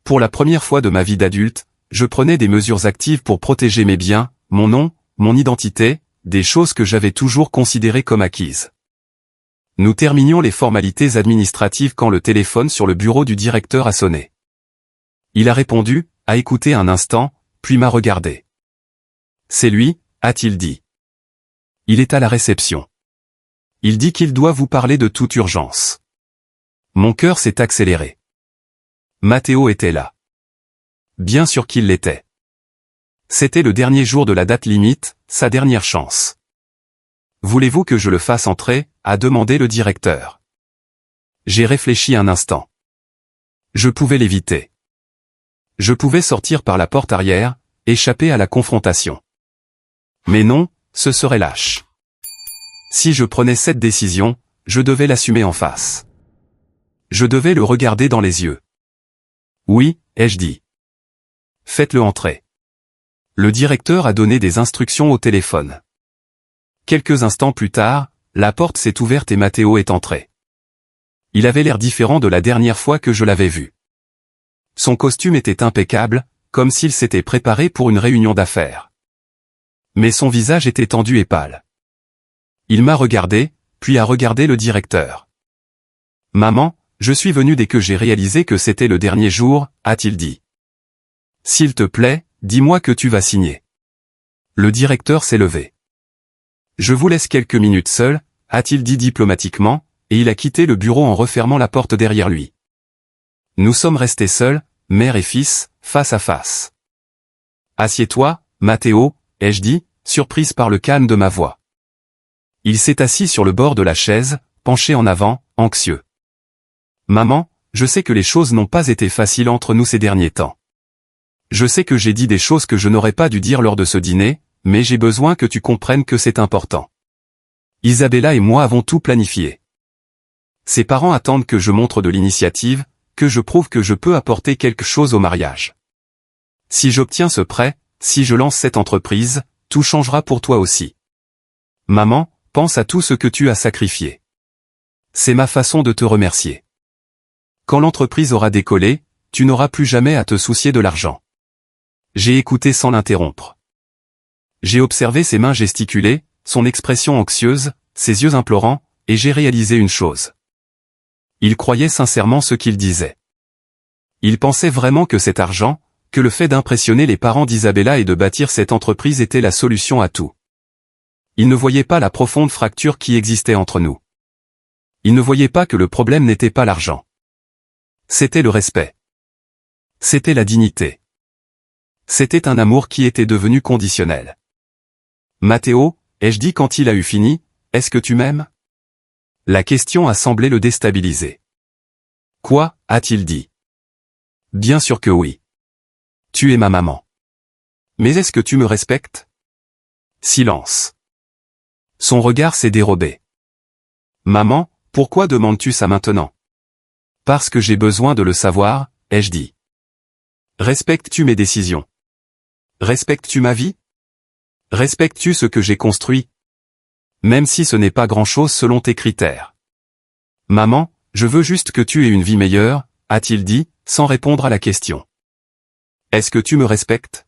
Pour la première fois de ma vie d'adulte, je prenais des mesures actives pour protéger mes biens, mon nom, mon identité, des choses que j'avais toujours considérées comme acquises. Nous terminions les formalités administratives quand le téléphone sur le bureau du directeur a sonné. Il a répondu, a écouté un instant, puis m'a regardé. C'est lui, a-t-il dit. Il est à la réception. Il dit qu'il doit vous parler de toute urgence. Mon cœur s'est accéléré. Mathéo était là. Bien sûr qu'il l'était. C'était le dernier jour de la date limite, sa dernière chance. Voulez-vous que je le fasse entrer, a demandé le directeur. J'ai réfléchi un instant. Je pouvais l'éviter. Je pouvais sortir par la porte arrière, échapper à la confrontation. Mais non, ce serait lâche. Si je prenais cette décision, je devais l'assumer en face. Je devais le regarder dans les yeux. Oui, ai-je dit. Faites-le entrer. Le directeur a donné des instructions au téléphone. Quelques instants plus tard, la porte s'est ouverte et Matteo est entré. Il avait l'air différent de la dernière fois que je l'avais vu. Son costume était impeccable, comme s'il s'était préparé pour une réunion d'affaires. Mais son visage était tendu et pâle. Il m'a regardé, puis a regardé le directeur. « Maman, je suis venu dès que j'ai réalisé que c'était le dernier jour, a-t-il dit. « S'il te plaît, dis-moi que tu vas signer. » Le directeur s'est levé. « Je vous laisse quelques minutes seul, a-t-il dit diplomatiquement, et il a quitté le bureau en refermant la porte derrière lui. Nous sommes restés seuls, mère et fils, face à face. « Assieds-toi, Matteo, ai-je dit, surprise par le calme de ma voix. Il s'est assis sur le bord de la chaise, penché en avant, anxieux. « Maman, je sais que les choses n'ont pas été faciles entre nous ces derniers temps. Je sais que j'ai dit des choses que je n'aurais pas dû dire lors de ce dîner, mais j'ai besoin que tu comprennes que c'est important. Isabella et moi avons tout planifié. Ses parents attendent que je montre de l'initiative, que je prouve que je peux apporter quelque chose au mariage. Si j'obtiens ce prêt, si je lance cette entreprise, tout changera pour toi aussi. Maman, pense à tout ce que tu as sacrifié. C'est ma façon de te remercier. Quand l'entreprise aura décollé, tu n'auras plus jamais à te soucier de l'argent. » J'ai écouté sans l'interrompre. J'ai observé ses mains gesticuler, son expression anxieuse, ses yeux implorants, et j'ai réalisé une chose. Il croyait sincèrement ce qu'il disait. Il pensait vraiment que cet argent, que le fait d'impressionner les parents d'Isabella et de bâtir cette entreprise était la solution à tout. Il ne voyait pas la profonde fracture qui existait entre nous. Il ne voyait pas que le problème n'était pas l'argent. C'était le respect. C'était la dignité. C'était un amour qui était devenu conditionnel. « Matteo, ai-je dit quand il a eu fini, est-ce que tu m'aimes ?» La question a semblé le déstabiliser. « Quoi ?» a-t-il dit. « Bien sûr que oui. Tu es ma maman. Mais est-ce que tu me respectes ?» Silence. Son regard s'est dérobé. « Maman, pourquoi demandes-tu ça maintenant ? » « Parce que j'ai besoin de le savoir, ai-je dit. »« Respectes-tu mes décisions ? Respectes-tu ma vie ? Respectes-tu ce que j'ai construit ? Même si ce n'est pas grand-chose selon tes critères. »« Maman, je veux juste que tu aies une vie meilleure, » a-t-il dit, sans répondre à la question. « Est-ce que tu me respectes ?»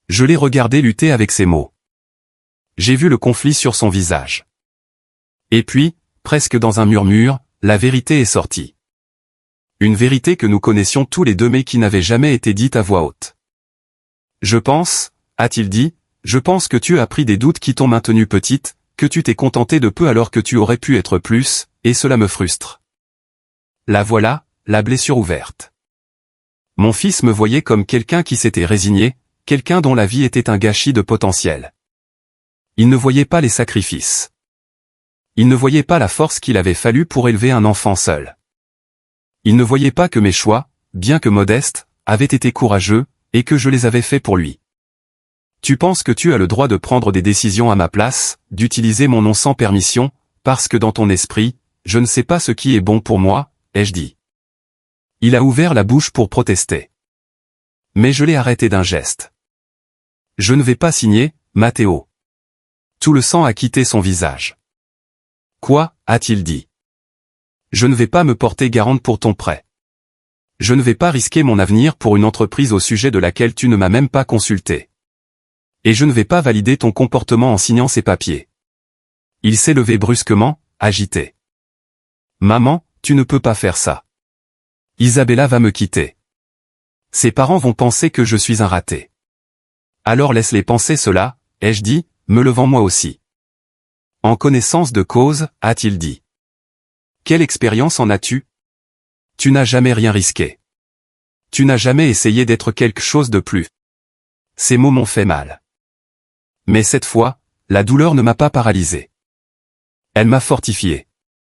Je l'ai regardé lutter avec ces mots. J'ai vu le conflit sur son visage. Et puis, presque dans un murmure, la vérité est sortie. Une vérité que nous connaissions tous les deux mais qui n'avait jamais été dite à voix haute. « Je pense, » a-t-il dit, « je pense que tu as pris des doutes qui t'ont maintenue petite, que tu t'es contenté de peu alors que tu aurais pu être plus, et cela me frustre. » La voilà, la blessure ouverte. Mon fils me voyait comme quelqu'un qui s'était résigné, quelqu'un dont la vie était un gâchis de potentiel. Il ne voyait pas les sacrifices. Il ne voyait pas la force qu'il avait fallu pour élever un enfant seul. Il ne voyait pas que mes choix, bien que modestes, avaient été courageux, et que je les avais faits pour lui. « Tu penses que tu as le droit de prendre des décisions à ma place, d'utiliser mon nom sans permission, parce que dans ton esprit, je ne sais pas ce qui est bon pour moi, ai-je dit. » Il a ouvert la bouche pour protester. Mais je l'ai arrêté d'un geste. « Je ne vais pas signer, Matteo. » Tout le sang a quitté son visage. « Quoi ?» a-t-il dit. « Je ne vais pas me porter garante pour ton prêt. Je ne vais pas risquer mon avenir pour une entreprise au sujet de laquelle tu ne m'as même pas consulté. Et je ne vais pas valider ton comportement en signant ces papiers. » Il s'est levé brusquement, agité. « Maman, tu ne peux pas faire ça. Isabella va me quitter. Ses parents vont penser que je suis un raté. Alors laisse-les penser cela, ai-je dit, me levant moi aussi. » En connaissance de cause, a-t-il dit. « Quelle expérience en as-tu ? Tu n'as jamais rien risqué. Tu n'as jamais essayé d'être quelque chose de plus. » Ces mots m'ont fait mal. Mais cette fois, la douleur ne m'a pas paralysé. Elle m'a fortifié.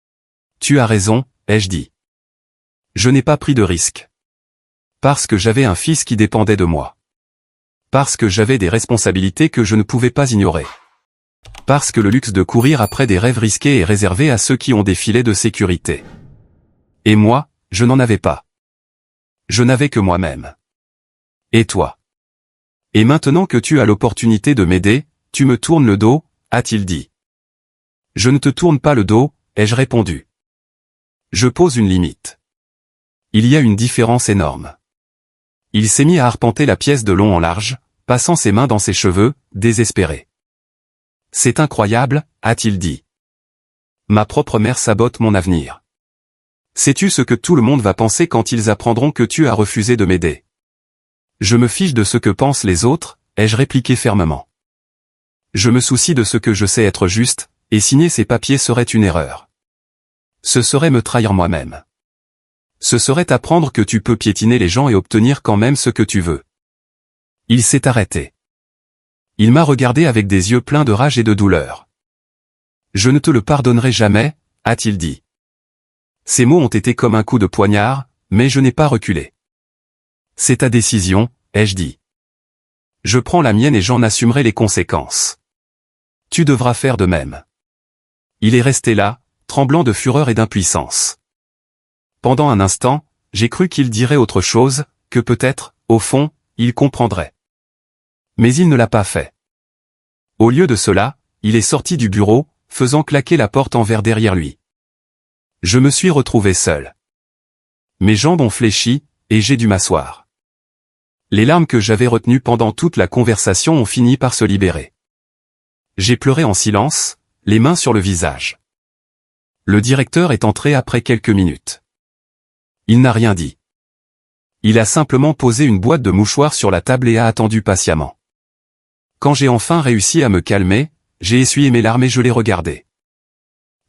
« Tu as raison, ai-je dit. Je n'ai pas pris de risque. Parce que j'avais un fils qui dépendait de moi. Parce que j'avais des responsabilités que je ne pouvais pas ignorer. Parce que le luxe de courir après des rêves risqués est réservé à ceux qui ont des filets de sécurité. Et moi, je n'en avais pas. Je n'avais que moi-même. Et toi? Et maintenant que tu as l'opportunité de m'aider, tu me tournes le dos, a-t-il dit. Je ne te tourne pas le dos, ai-je répondu. Je pose une limite. Il y a une différence énorme. Il s'est mis à arpenter la pièce de long en large, passant ses mains dans ses cheveux, désespéré. C'est incroyable, a-t-il dit. Ma propre mère sabote mon avenir. Sais-tu ce que tout le monde va penser quand ils apprendront que tu as refusé de m'aider? Je me fiche de ce que pensent les autres, ai-je répliqué fermement. Je me soucie de ce que je sais être juste, et signer ces papiers serait une erreur. Ce serait me trahir moi-même. Ce serait apprendre que tu peux piétiner les gens et obtenir quand même ce que tu veux. Il s'est arrêté. Il m'a regardé avec des yeux pleins de rage et de douleur. Je ne te le pardonnerai jamais, a-t-il dit. Ces mots ont été comme un coup de poignard, mais je n'ai pas reculé. C'est ta décision, ai-je dit. Je prends la mienne et j'en assumerai les conséquences. Tu devras faire de même. Il est resté là, tremblant de fureur et d'impuissance. Pendant un instant, j'ai cru qu'il dirait autre chose, que peut-être, au fond, il comprendrait. Mais il ne l'a pas fait. Au lieu de cela, il est sorti du bureau, faisant claquer la porte en verre derrière lui. Je me suis retrouvé seul. Mes jambes ont fléchi, et j'ai dû m'asseoir. Les larmes que j'avais retenues pendant toute la conversation ont fini par se libérer. J'ai pleuré en silence, les mains sur le visage. Le directeur est entré après quelques minutes. Il n'a rien dit. Il a simplement posé une boîte de mouchoirs sur la table et a attendu patiemment. Quand j'ai enfin réussi à me calmer, j'ai essuyé mes larmes et je l'ai regardé.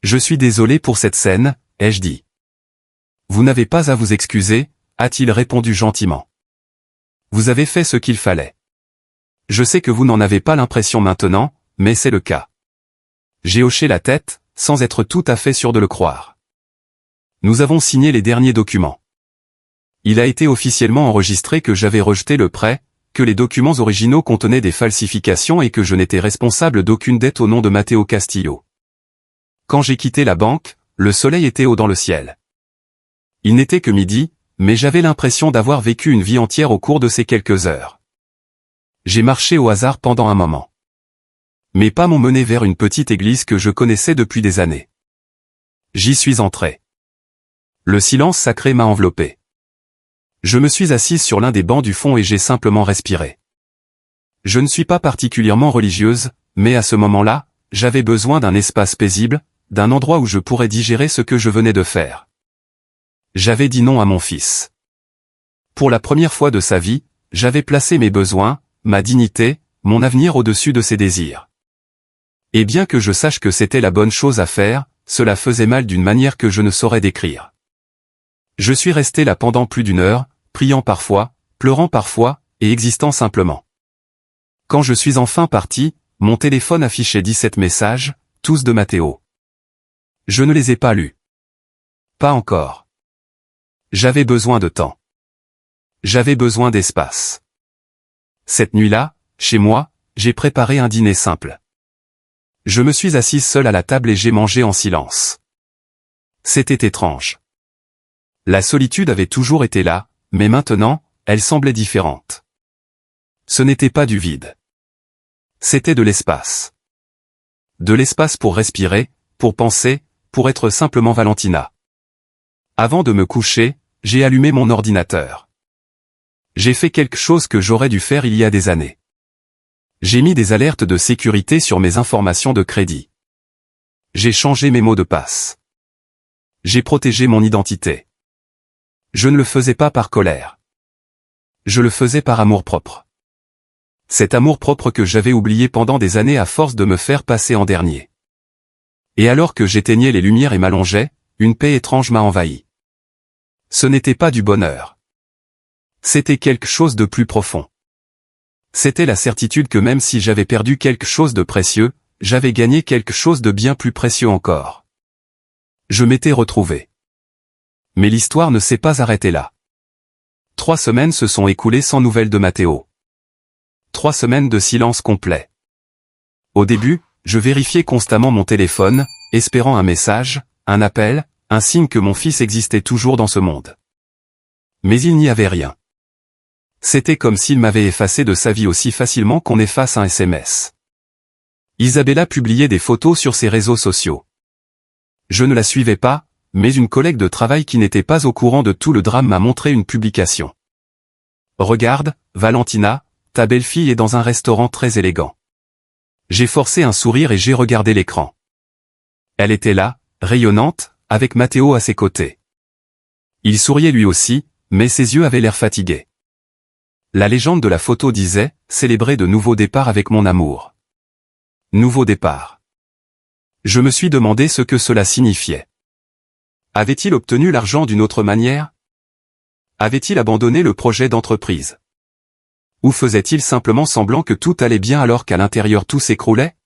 Je suis désolé pour cette scène, ai-je dit. Vous n'avez pas à vous excuser, a-t-il répondu gentiment. Vous avez fait ce qu'il fallait. Je sais que vous n'en avez pas l'impression maintenant, mais c'est le cas. J'ai hoché la tête, sans être tout à fait sûr de le croire. Nous avons signé les derniers documents. Il a été officiellement enregistré que j'avais rejeté le prêt, que les documents originaux contenaient des falsifications et que je n'étais responsable d'aucune dette au nom de Matteo Castillo. Quand j'ai quitté la banque, le soleil était haut dans le ciel. Il n'était que midi, mais j'avais l'impression d'avoir vécu une vie entière au cours de ces quelques heures. J'ai marché au hasard pendant un moment. Mes pas m'ont mené vers une petite église que je connaissais depuis des années. J'y suis entré. Le silence sacré m'a enveloppé. Je me suis assise sur l'un des bancs du fond et j'ai simplement respiré. Je ne suis pas particulièrement religieuse, mais à ce moment-là, j'avais besoin d'un espace paisible, d'un endroit où je pourrais digérer ce que je venais de faire. J'avais dit non à mon fils. Pour la première fois de sa vie, j'avais placé mes besoins, ma dignité, mon avenir au-dessus de ses désirs. Et bien que je sache que c'était la bonne chose à faire, cela faisait mal d'une manière que je ne saurais décrire. Je suis resté là pendant plus d'une heure, priant parfois, pleurant parfois, et existant simplement. Quand je suis enfin parti, mon téléphone affichait 17 messages, tous de Matteo. Je ne les ai pas lus. Pas encore. J'avais besoin de temps. J'avais besoin d'espace. Cette nuit-là, chez moi, j'ai préparé un dîner simple. Je me suis assise seule à la table et j'ai mangé en silence. C'était étrange. La solitude avait toujours été là, mais maintenant, elle semblait différente. Ce n'était pas du vide. C'était de l'espace. De l'espace pour respirer, pour penser, pour être simplement Valentina. Avant de me coucher, j'ai allumé mon ordinateur. J'ai fait quelque chose que j'aurais dû faire il y a des années. J'ai mis des alertes de sécurité sur mes informations de crédit. J'ai changé mes mots de passe. J'ai protégé mon identité. Je ne le faisais pas par colère. Je le faisais par amour-propre. Cet amour-propre que j'avais oublié pendant des années à force de me faire passer en dernier. Et alors que j'éteignais les lumières et m'allongeais, une paix étrange m'a envahi. Ce n'était pas du bonheur. C'était quelque chose de plus profond. C'était la certitude que même si j'avais perdu quelque chose de précieux, j'avais gagné quelque chose de bien plus précieux encore. Je m'étais retrouvé. Mais l'histoire ne s'est pas arrêtée là. 3 semaines se sont écoulées sans nouvelles de Matteo. 3 semaines de silence complet. Au début, je vérifiais constamment mon téléphone, espérant un message, un appel, un signe que mon fils existait toujours dans ce monde. Mais il n'y avait rien. C'était comme s'il m'avait effacé de sa vie aussi facilement qu'on efface un SMS. Isabella publiait des photos sur ses réseaux sociaux. Je ne la suivais pas, mais une collègue de travail qui n'était pas au courant de tout le drame m'a montré une publication. Regarde, Valentina, ta belle-fille est dans un restaurant très élégant. J'ai forcé un sourire et j'ai regardé l'écran. Elle était là, rayonnante, avec Matteo à ses côtés. Il souriait lui aussi, mais ses yeux avaient l'air fatigués. La légende de la photo disait « Célébrer de nouveaux départs avec mon amour ». Nouveau départ. Je me suis demandé ce que cela signifiait. Avait-il obtenu l'argent d'une autre manière? Avait-il abandonné le projet d'entreprise? Ou faisait-il simplement semblant que tout allait bien alors qu'à l'intérieur tout s'écroulait?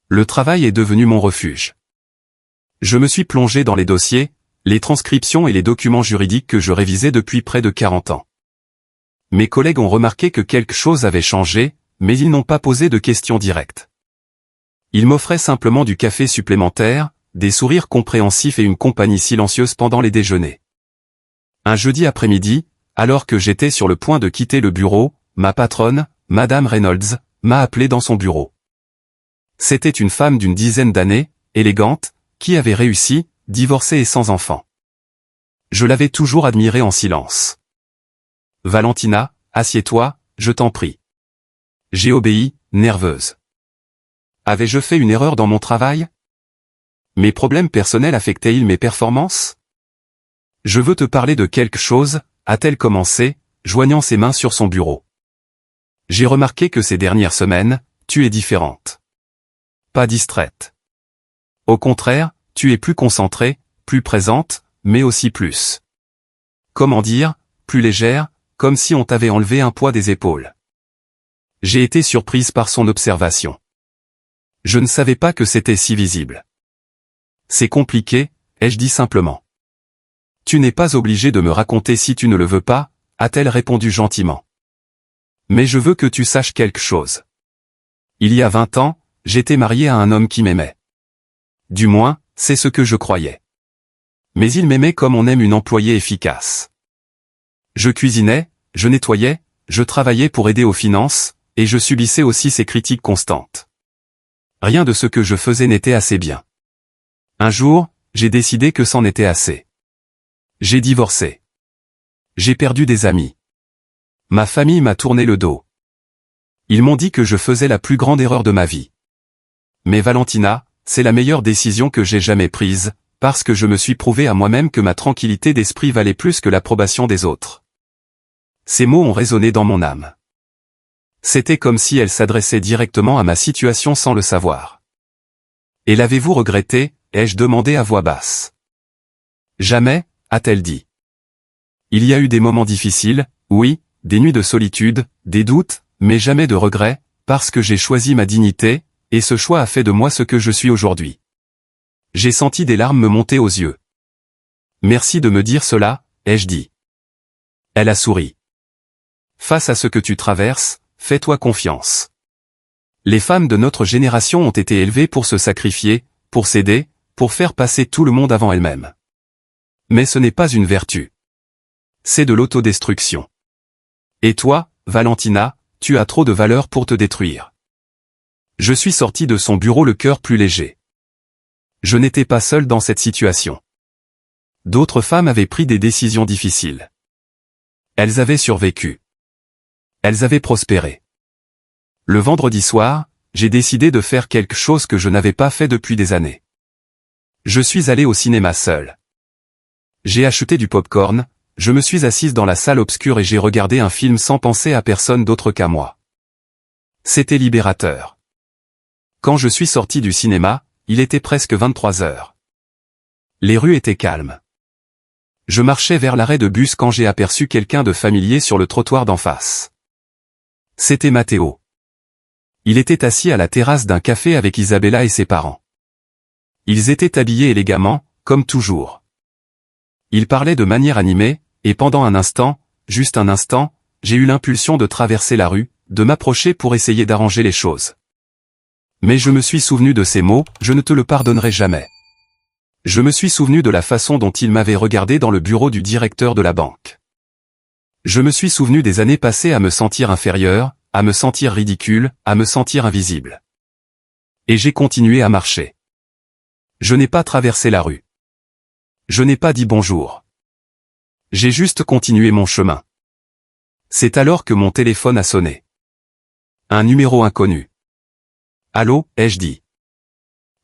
Le travail est devenu mon refuge. Je me suis plongé dans les dossiers, les transcriptions et les documents juridiques que je révisais depuis près de 40 ans. Mes collègues ont remarqué que quelque chose avait changé, mais ils n'ont pas posé de questions directes. Ils m'offraient simplement du café supplémentaire, des sourires compréhensifs et une compagnie silencieuse pendant les déjeuners. Un jeudi après-midi, alors que j'étais sur le point de quitter le bureau, ma patronne, Madame Reynolds, m'a appelé dans son bureau. C'était une femme d'une dizaine d'années, élégante, qui avait réussi, divorcée et sans enfant. Je l'avais toujours admirée en silence. « Valentina, assieds-toi, je t'en prie. » J'ai obéi, nerveuse. Avais-je fait une erreur dans mon travail? Mes problèmes personnels affectaient-ils mes performances? Je veux te parler de quelque chose, a-t-elle commencé, joignant ses mains sur son bureau. J'ai remarqué que ces dernières semaines, tu es différente. Pas distraite. Au contraire, tu es plus concentrée, plus présente, mais aussi plus. Comment dire, plus légère, comme si on t'avait enlevé un poids des épaules. J'ai été surprise par son observation. Je ne savais pas que c'était si visible. C'est compliqué, ai-je dit simplement. Tu n'es pas obligé de me raconter si tu ne le veux pas, a-t-elle répondu gentiment. Mais je veux que tu saches quelque chose. Il y a 20 ans, j'étais mariée à un homme qui m'aimait. Du moins, c'est ce que je croyais. Mais il m'aimait comme on aime une employée efficace. Je cuisinais, je nettoyais, je travaillais pour aider aux finances, et je subissais aussi ses critiques constantes. Rien de ce que je faisais n'était assez bien. Un jour, j'ai décidé que c'en était assez. J'ai divorcé. J'ai perdu des amis. Ma famille m'a tourné le dos. Ils m'ont dit que je faisais la plus grande erreur de ma vie. Mais Valentina, c'est la meilleure décision que j'ai jamais prise, parce que je me suis prouvé à moi-même que ma tranquillité d'esprit valait plus que l'approbation des autres. Ces mots ont résonné dans mon âme. C'était comme si elle s'adressait directement à ma situation sans le savoir. Et l'avez-vous regretté, ai-je demandé à voix basse. Jamais, a-t-elle dit. Il y a eu des moments difficiles, oui, des nuits de solitude, des doutes, mais jamais de regrets, parce que j'ai choisi ma dignité, et ce choix a fait de moi ce que je suis aujourd'hui. J'ai senti des larmes me monter aux yeux. Merci de me dire cela, ai-je dit. Elle a souri. Face à ce que tu traverses, fais-toi confiance. Les femmes de notre génération ont été élevées pour se sacrifier, pour s'aider, pour faire passer tout le monde avant elles-mêmes. Mais ce n'est pas une vertu. C'est de l'autodestruction. Et toi, Valentina, tu as trop de valeur pour te détruire. Je suis sorti de son bureau le cœur plus léger. Je n'étais pas seul dans cette situation. D'autres femmes avaient pris des décisions difficiles. Elles avaient survécu. Elles avaient prospéré. Le vendredi soir, j'ai décidé de faire quelque chose que je n'avais pas fait depuis des années. Je suis allé au cinéma seul. J'ai acheté du popcorn, je me suis assise dans la salle obscure et j'ai regardé un film sans penser à personne d'autre qu'à moi. C'était libérateur. Quand je suis sorti du cinéma, il était presque 23 heures. Les rues étaient calmes. Je marchais vers l'arrêt de bus quand j'ai aperçu quelqu'un de familier sur le trottoir d'en face. C'était Matteo. Il était assis à la terrasse d'un café avec Isabella et ses parents. Ils étaient habillés élégamment, comme toujours. Ils parlaient de manière animée, et pendant un instant, juste un instant, j'ai eu l'impulsion de traverser la rue, de m'approcher pour essayer d'arranger les choses. Mais je me suis souvenu de ces mots, je ne te le pardonnerai jamais. Je me suis souvenu de la façon dont il m'avait regardé dans le bureau du directeur de la banque. Je me suis souvenu des années passées à me sentir inférieur, à me sentir ridicule, à me sentir invisible. Et j'ai continué à marcher. Je n'ai pas traversé la rue. Je n'ai pas dit bonjour. J'ai juste continué mon chemin. C'est alors que mon téléphone a sonné. Un numéro inconnu. Allô, ai-je dit.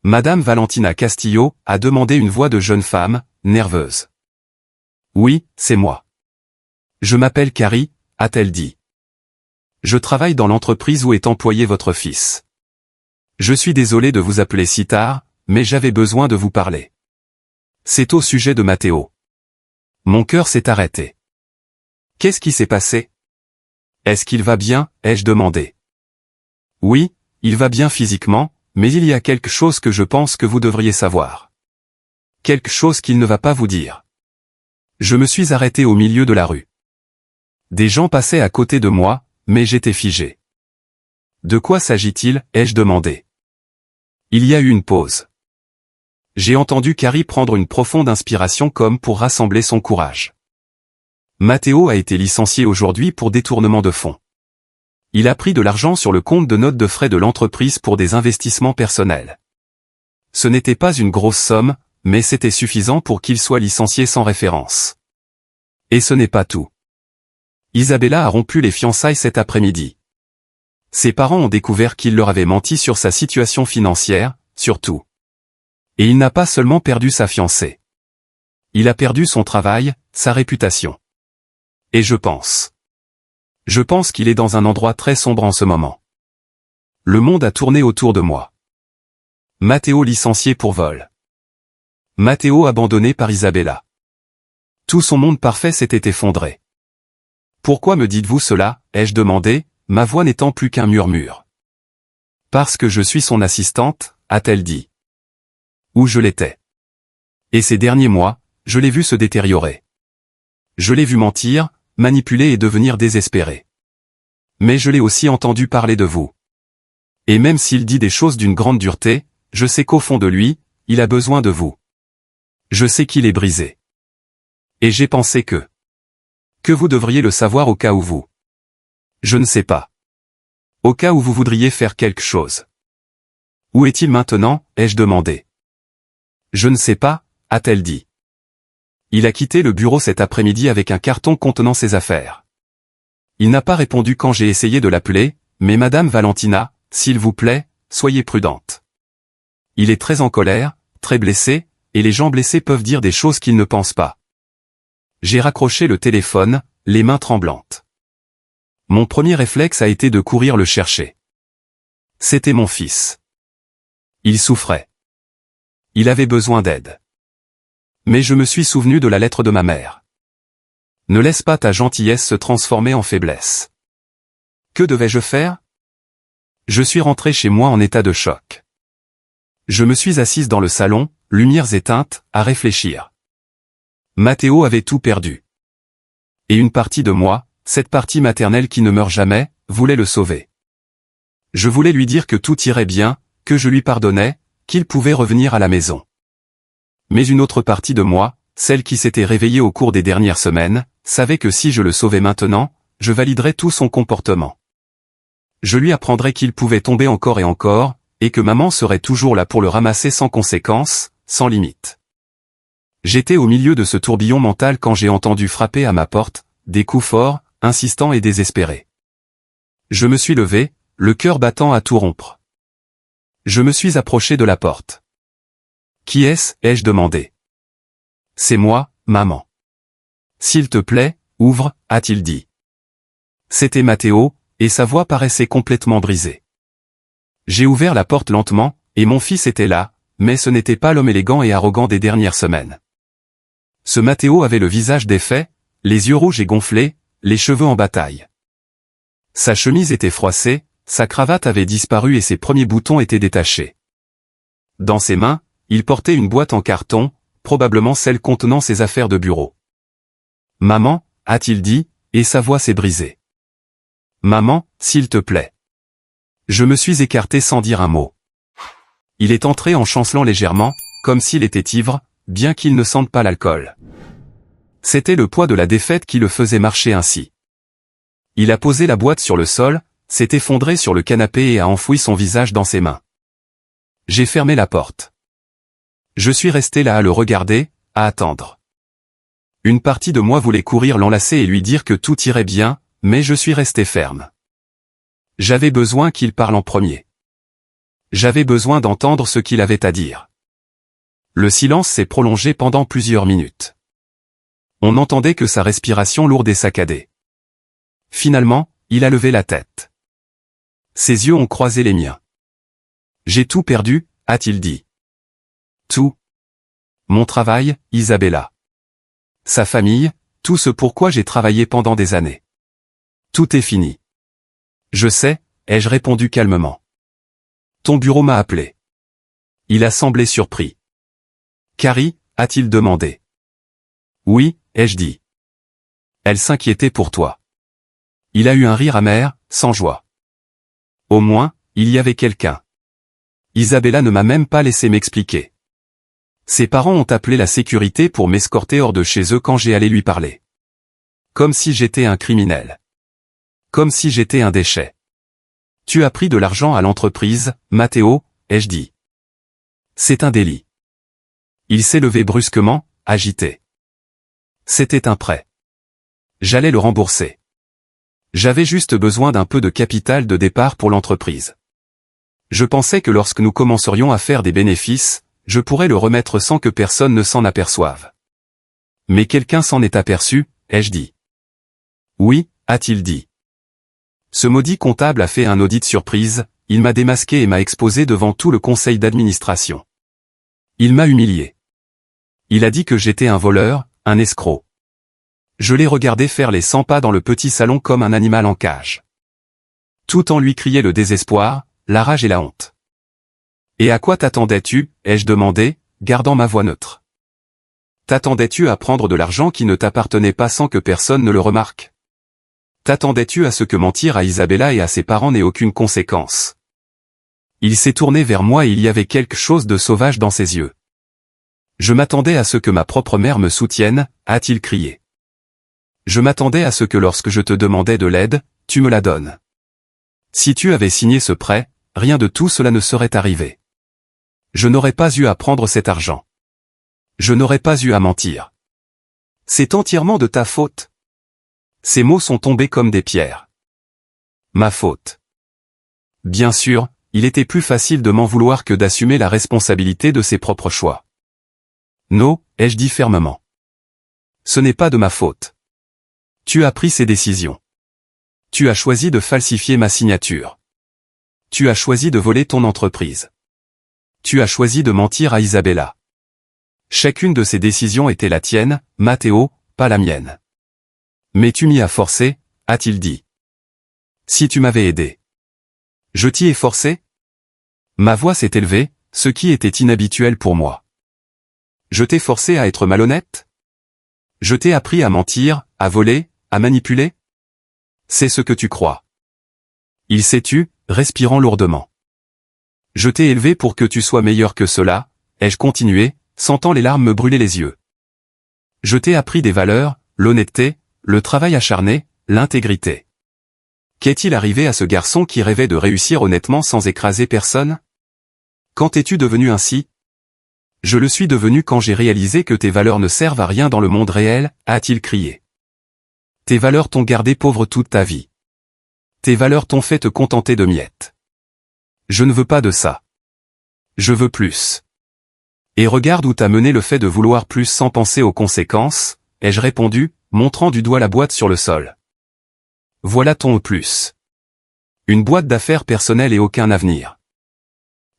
Madame Valentina Castillo a demandé une voix de jeune femme, nerveuse. Oui, c'est moi. Je m'appelle Carrie, a-t-elle dit. Je travaille dans l'entreprise où est employé votre fils. Je suis désolé de vous appeler si tard, mais j'avais besoin de vous parler. C'est au sujet de Matteo. Mon cœur s'est arrêté. Qu'est-ce qui s'est passé? Est-ce qu'il va bien, ai-je demandé. Oui, il va bien physiquement, mais il y a quelque chose que je pense que vous devriez savoir. Quelque chose qu'il ne va pas vous dire. Je me suis arrêté au milieu de la rue. Des gens passaient à côté de moi, mais j'étais figé. De quoi s'agit-il, ai-je demandé. Il y a eu une pause. J'ai entendu Carrie prendre une profonde inspiration comme pour rassembler son courage. Matteo a été licencié aujourd'hui pour détournement de fonds. Il a pris de l'argent sur le compte de notes de frais de l'entreprise pour des investissements personnels. Ce n'était pas une grosse somme, mais c'était suffisant pour qu'il soit licencié sans référence. Et ce n'est pas tout. Isabella a rompu les fiançailles cet après-midi. Ses parents ont découvert qu'il leur avait menti sur sa situation financière, surtout. Et il n'a pas seulement perdu sa fiancée. Il a perdu son travail, sa réputation. Et je pense qu'il est dans un endroit très sombre en ce moment. Le monde a tourné autour de moi. Matteo licencié pour vol. Matteo abandonné par Isabella. Tout son monde parfait s'était effondré. Pourquoi me dites-vous cela, ai-je demandé, ma voix n'étant plus qu'un murmure. Parce que je suis son assistante, a-t-elle dit. Ou je l'étais. Et ces derniers mois, je l'ai vu se détériorer. Je l'ai vu mentir, manipuler et devenir désespéré. Mais je l'ai aussi entendu parler de vous. Et même s'il dit des choses d'une grande dureté, je sais qu'au fond de lui, il a besoin de vous. Je sais qu'il est brisé. Et j'ai pensé que vous devriez le savoir au cas où vous. Je ne sais pas. Au cas où vous voudriez faire quelque chose. Où est-il maintenant, ai-je demandé. Je ne sais pas, a-t-elle dit. Il a quitté le bureau cet après-midi avec un carton contenant ses affaires. Il n'a pas répondu quand j'ai essayé de l'appeler, mais Madame Valentina, s'il vous plaît, soyez prudente. Il est très en colère, très blessé, et les gens blessés peuvent dire des choses qu'ils ne pensent pas. J'ai raccroché le téléphone, les mains tremblantes. Mon premier réflexe a été de courir le chercher. C'était mon fils. Il souffrait. Il avait besoin d'aide. Mais je me suis souvenu de la lettre de ma mère. Ne laisse pas ta gentillesse se transformer en faiblesse. Que devais-je faire? Je suis rentré chez moi en état de choc. Je me suis assise dans le salon, lumières éteintes, à réfléchir. Matteo avait tout perdu. Et une partie de moi, cette partie maternelle qui ne meurt jamais, voulait le sauver. Je voulais lui dire que tout irait bien, que je lui pardonnais, qu'il pouvait revenir à la maison. Mais une autre partie de moi, celle qui s'était réveillée au cours des dernières semaines, savait que si je le sauvais maintenant, je validerais tout son comportement. Je lui apprendrais qu'il pouvait tomber encore et encore, et que maman serait toujours là pour le ramasser sans conséquence, sans limite. J'étais au milieu de ce tourbillon mental quand j'ai entendu frapper à ma porte, des coups forts, insistants et désespérés. Je me suis levé, le cœur battant à tout rompre. Je me suis approché de la porte. Qui est-ce, ai-je demandé. C'est moi, maman. S'il te plaît, ouvre, a-t-il dit. C'était Matteo, et sa voix paraissait complètement brisée. J'ai ouvert la porte lentement, et mon fils était là, mais ce n'était pas l'homme élégant et arrogant des dernières semaines. Ce Matteo avait le visage défait, les yeux rouges et gonflés, les cheveux en bataille. Sa chemise était froissée, sa cravate avait disparu et ses premiers boutons étaient détachés. Dans ses mains, il portait une boîte en carton, probablement celle contenant ses affaires de bureau. « Maman » a-t-il dit, Et sa voix s'est brisée. Maman, s'il te plaît. Je me suis écarté sans dire un mot. Il est entré en chancelant légèrement, comme s'il était ivre, bien qu'il ne sente pas l'alcool. C'était le poids de la défaite qui le faisait marcher ainsi. Il a posé la boîte sur le sol, s'est effondré sur le canapé et a enfoui son visage dans ses mains. J'ai fermé la porte. Je suis resté là à le regarder, à attendre. Une partie de moi voulait courir l'enlacer et lui dire que tout irait bien, mais je suis resté ferme. J'avais besoin qu'il parle en premier. J'avais besoin d'entendre ce qu'il avait à dire. Le silence s'est prolongé pendant plusieurs minutes. On n'entendait que sa respiration lourde et saccadée. Finalement, il a levé la tête. Ses yeux ont croisé les miens. J'ai tout perdu, a-t-il dit. Tout. Mon travail, Isabella. Sa famille, tout ce pourquoi j'ai travaillé pendant des années. Tout est fini. Je sais, ai-je répondu calmement. Ton bureau m'a appelé. Il a semblé surpris. Carrie, a-t-il demandé. Oui, ai-je dit. Elle s'inquiétait pour toi. Il a eu un rire amer, sans joie. Au moins, il y avait quelqu'un. Isabella ne m'a même pas laissé m'expliquer. Ses parents ont appelé la sécurité pour m'escorter hors de chez eux quand j'ai allé lui parler. Comme si j'étais un criminel. Comme si j'étais un déchet. Tu as pris de l'argent à l'entreprise, Matteo, ai-je dit. C'est un délit. Il s'est levé brusquement, agité. C'était un prêt. J'allais le rembourser. J'avais juste besoin d'un peu de capital de départ pour l'entreprise. Je pensais que lorsque nous commencerions à faire des bénéfices, je pourrais le remettre sans que personne ne s'en aperçoive. Mais quelqu'un s'en est aperçu, ai-je dit. Oui, a-t-il dit. Ce maudit comptable a fait un audit surprise, il m'a démasqué et m'a exposé devant tout le conseil d'administration. Il m'a humilié. Il a dit que j'étais un voleur, un escroc. Je l'ai regardé faire les 100 pas dans le petit salon comme un animal en cage. Tout en lui criait le désespoir, la rage et la honte. Et à quoi t'attendais-tu, ai-je demandé, gardant ma voix neutre. T'attendais-tu à prendre de l'argent qui ne t'appartenait pas sans que personne ne le remarque? T'attendais-tu à ce que mentir à Isabella et à ses parents n'ait aucune conséquence? Il s'est tourné vers moi et il y avait quelque chose de sauvage dans ses yeux. Je m'attendais à ce que ma propre mère me soutienne, a-t-il crié. Je m'attendais à ce que lorsque je te demandais de l'aide, tu me la donnes. Si tu avais signé ce prêt, rien de tout cela ne serait arrivé. Je n'aurais pas eu à prendre cet argent. Je n'aurais pas eu à mentir. C'est entièrement de ta faute. Ces mots sont tombés comme des pierres. Ma faute. Bien sûr, il était plus facile de m'en vouloir que d'assumer la responsabilité de ses propres choix. Non, ai-je dit fermement. Ce n'est pas de ma faute. Tu as pris ces décisions. Tu as choisi de falsifier ma signature. Tu as choisi de voler ton entreprise. Tu as choisi de mentir à Isabella. Chacune de ces décisions était la tienne, Matteo, pas la mienne. Mais tu m'y as forcé, a-t-il dit. Si tu m'avais aidé. Je t'y ai forcé? Ma voix s'est élevée, ce qui était inhabituel pour moi. Je t'ai forcé à être malhonnête? Je t'ai appris à mentir, à voler, à manipuler? C'est ce que tu crois. Il s'est tu, respirant lourdement. Je t'ai élevé pour que tu sois meilleur que cela, ai-je continué, sentant les larmes me brûler les yeux. Je t'ai appris des valeurs, l'honnêteté, le travail acharné, l'intégrité. Qu'est-il arrivé à ce garçon qui rêvait de réussir honnêtement sans écraser personne? Quand es-tu devenu ainsi? Je le suis devenu quand j'ai réalisé que tes valeurs ne servent à rien dans le monde réel, a-t-il crié. Tes valeurs t'ont gardé pauvre toute ta vie. Tes valeurs t'ont fait te contenter de miettes. Je ne veux pas de ça. Je veux plus. Et regarde où t'a mené le fait de vouloir plus sans penser aux conséquences, ai-je répondu, montrant du doigt la boîte sur le sol. Voilà ton plus. Une boîte d'affaires personnelles et aucun avenir.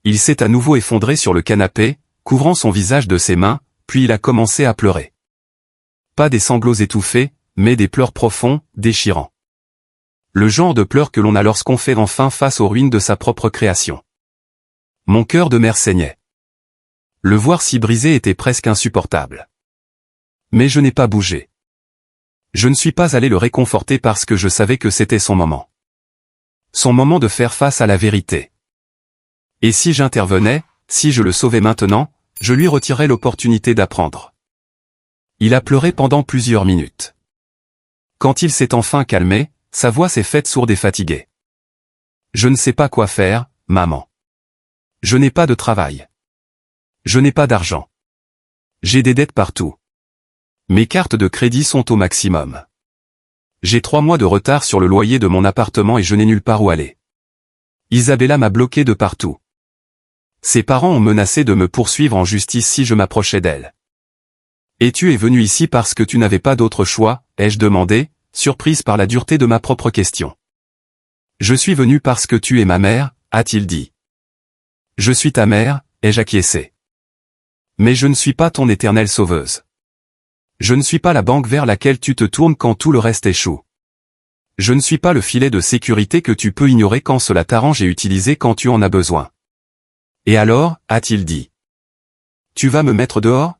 Il s'est à nouveau effondré sur le canapé, couvrant son visage de ses mains, puis il a commencé à pleurer. Pas des sanglots étouffés, mais des pleurs profonds, déchirants. Le genre de pleurs que l'on a lorsqu'on fait enfin face aux ruines de sa propre création. Mon cœur de mère saignait. Le voir si brisé était presque insupportable. Mais je n'ai pas bougé. Je ne suis pas allé le réconforter parce que je savais que c'était son moment. Son moment de faire face à la vérité. Et si j'intervenais, si je le sauvais maintenant, je lui retirais l'opportunité d'apprendre. Il a pleuré pendant plusieurs minutes. Quand il s'est enfin calmé, sa voix s'est faite sourde et fatiguée. Je ne sais pas quoi faire, maman. Je n'ai pas de travail. Je n'ai pas d'argent. J'ai des dettes partout. Mes cartes de crédit sont au maximum. J'ai 3 mois de retard sur le loyer de mon appartement et je n'ai nulle part où aller. Isabella m'a bloqué de partout. Ses parents ont menacé de me poursuivre en justice si je m'approchais d'elle. Et tu es venu ici parce que tu n'avais pas d'autre choix, ai-je demandé, surprise par la dureté de ma propre question. Je suis venu parce que tu es ma mère, a-t-il dit. Je suis ta mère, ai-je acquiescé. Mais je ne suis pas ton éternelle sauveuse. Je ne suis pas la banque vers laquelle tu te tournes quand tout le reste échoue. Je ne suis pas le filet de sécurité que tu peux ignorer quand cela t'arrange et utiliser quand tu en as besoin. Et alors, a-t-il dit. Tu vas me mettre dehors?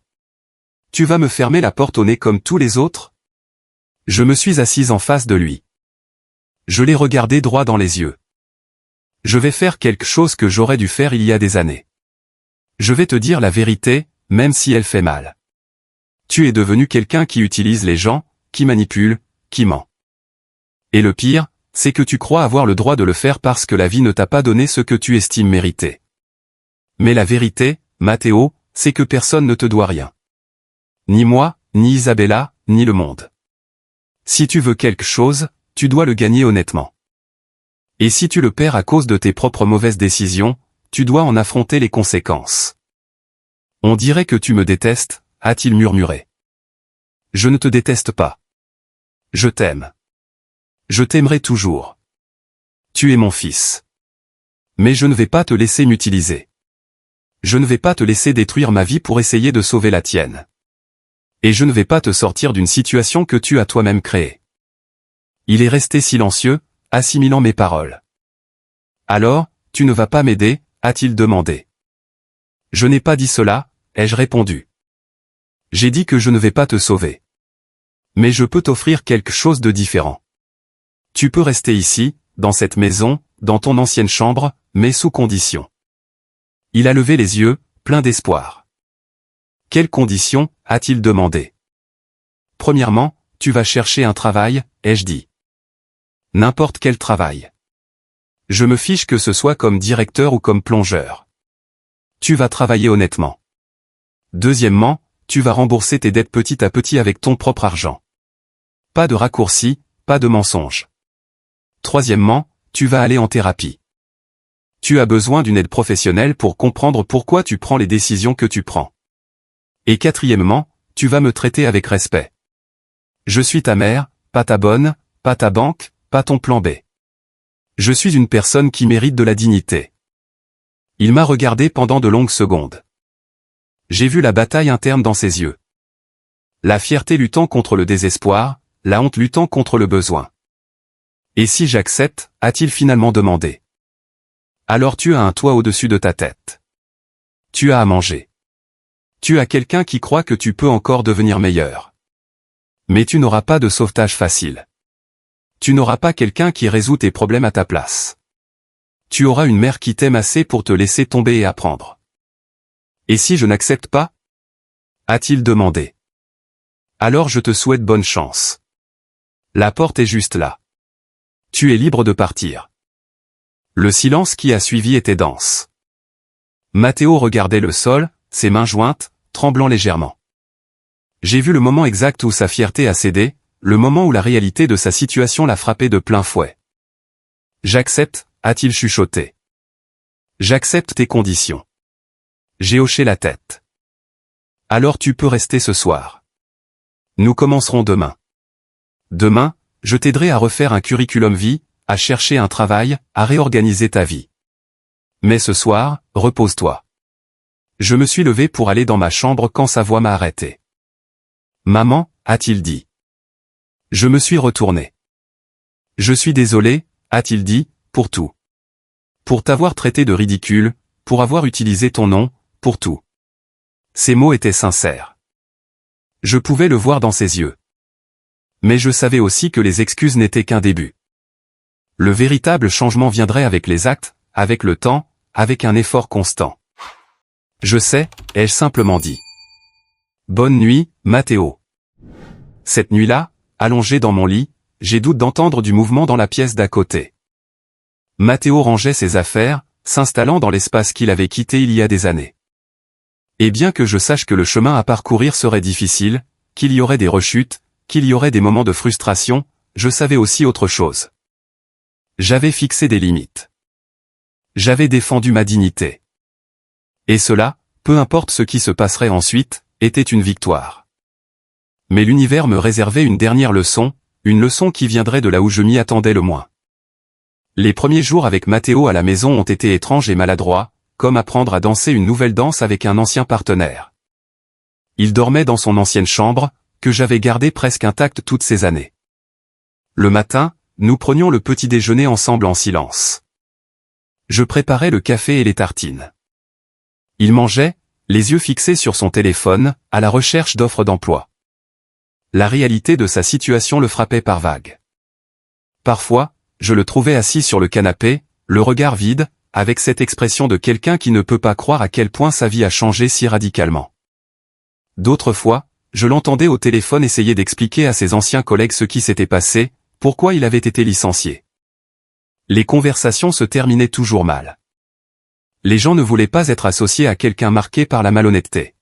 Tu vas me fermer la porte au nez comme tous les autres? Je me suis assise en face de lui. Je l'ai regardé droit dans les yeux. Je vais faire quelque chose que j'aurais dû faire il y a des années. Je vais te dire la vérité, même si elle fait mal. Tu es devenu quelqu'un qui utilise les gens, qui manipule, qui ment. Et le pire, c'est que tu crois avoir le droit de le faire parce que la vie ne t'a pas donné ce que tu estimes mériter. Mais la vérité, Matteo, c'est que personne ne te doit rien. Ni moi, ni Isabella, ni le monde. Si tu veux quelque chose, tu dois le gagner honnêtement. Et si tu le perds à cause de tes propres mauvaises décisions, tu dois en affronter les conséquences. On dirait que tu me détestes, a-t-il murmuré. Je ne te déteste pas. Je t'aime. Je t'aimerai toujours. Tu es mon fils. Mais je ne vais pas te laisser m'utiliser. Je ne vais pas te laisser détruire ma vie pour essayer de sauver la tienne. Et je ne vais pas te sortir d'une situation que tu as toi-même créée. Il est resté silencieux, assimilant mes paroles. Alors, tu ne vas pas m'aider, a-t-il demandé. Je n'ai pas dit cela, ai-je répondu. J'ai dit que je ne vais pas te sauver. Mais je peux t'offrir quelque chose de différent. Tu peux rester ici, dans cette maison, dans ton ancienne chambre, mais sous condition. Il a levé les yeux, plein d'espoir. Quelles conditions, a-t-il demandé. Premièrement, tu vas chercher un travail, ai-je dit. N'importe quel travail. Je me fiche que ce soit comme directeur ou comme plongeur. Tu vas travailler honnêtement. Deuxièmement, tu vas rembourser tes dettes petit à petit avec ton propre argent. Pas de raccourcis, pas de mensonges. Troisièmement, tu vas aller en thérapie. Tu as besoin d'une aide professionnelle pour comprendre pourquoi tu prends les décisions que tu prends. Et quatrièmement, tu vas me traiter avec respect. Je suis ta mère, pas ta bonne, pas ta banque, pas ton plan B. Je suis une personne qui mérite de la dignité. Il m'a regardé pendant de longues secondes. J'ai vu la bataille interne dans ses yeux. La fierté luttant contre le désespoir, la honte luttant contre le besoin. Et si j'accepte, a-t-il finalement demandé. Alors tu as un toit au-dessus de ta tête. Tu as à manger. Tu as quelqu'un qui croit que tu peux encore devenir meilleur. Mais tu n'auras pas de sauvetage facile. Tu n'auras pas quelqu'un qui résout tes problèmes à ta place. Tu auras une mère qui t'aime assez pour te laisser tomber et apprendre. Et si je n'accepte pas? A-t-il demandé. Alors je te souhaite bonne chance. La porte est juste là. Tu es libre de partir. Le silence qui a suivi était dense. Matteo regardait le sol, ses mains jointes, tremblant légèrement. J'ai vu le moment exact où sa fierté a cédé, le moment où la réalité de sa situation l'a frappé de plein fouet. J'accepte, a-t-il chuchoté. J'accepte tes conditions. J'ai hoché la tête. Alors tu peux rester ce soir. Nous commencerons demain. Demain, je t'aiderai à refaire un curriculum vie, à chercher un travail, à réorganiser ta vie. Mais ce soir, repose-toi. Je me suis levé pour aller dans ma chambre quand sa voix m'a arrêté. Maman, a-t-il dit. Je me suis retourné. Je suis désolé, a-t-il dit, pour tout. Pour t'avoir traité de ridicule, pour avoir utilisé ton nom, pour tout. Ces mots étaient sincères. Je pouvais le voir dans ses yeux. Mais je savais aussi que les excuses n'étaient qu'un début. Le véritable changement viendrait avec les actes, avec le temps, avec un effort constant. Je sais, ai-je simplement dit. Bonne nuit, Matteo. Cette nuit-là, allongé dans mon lit, j'ai doute d'entendre du mouvement dans la pièce d'à côté. Matteo rangeait ses affaires, s'installant dans l'espace qu'il avait quitté il y a des années. Et bien que je sache que le chemin à parcourir serait difficile, qu'il y aurait des rechutes, qu'il y aurait des moments de frustration, je savais aussi autre chose. J'avais fixé des limites. J'avais défendu ma dignité. Et cela, peu importe ce qui se passerait ensuite, était une victoire. Mais l'univers me réservait une dernière leçon, une leçon qui viendrait de là où je m'y attendais le moins. Les premiers jours avec Matteo à la maison ont été étranges et maladroits, comme apprendre à danser une nouvelle danse avec un ancien partenaire. Il dormait dans son ancienne chambre, que j'avais gardée presque intacte toutes ces années. Le matin, nous prenions le petit déjeuner ensemble en silence. Je préparais le café et les tartines. Il mangeait, les yeux fixés sur son téléphone, à la recherche d'offres d'emploi. La réalité de sa situation le frappait par vagues. Parfois, je le trouvais assis sur le canapé, le regard vide, avec cette expression de quelqu'un qui ne peut pas croire à quel point sa vie a changé si radicalement. D'autres fois, je l'entendais au téléphone essayer d'expliquer à ses anciens collègues ce qui s'était passé, pourquoi il avait été licencié. Les conversations se terminaient toujours mal. Les gens ne voulaient pas être associés à quelqu'un marqué par la malhonnêteté.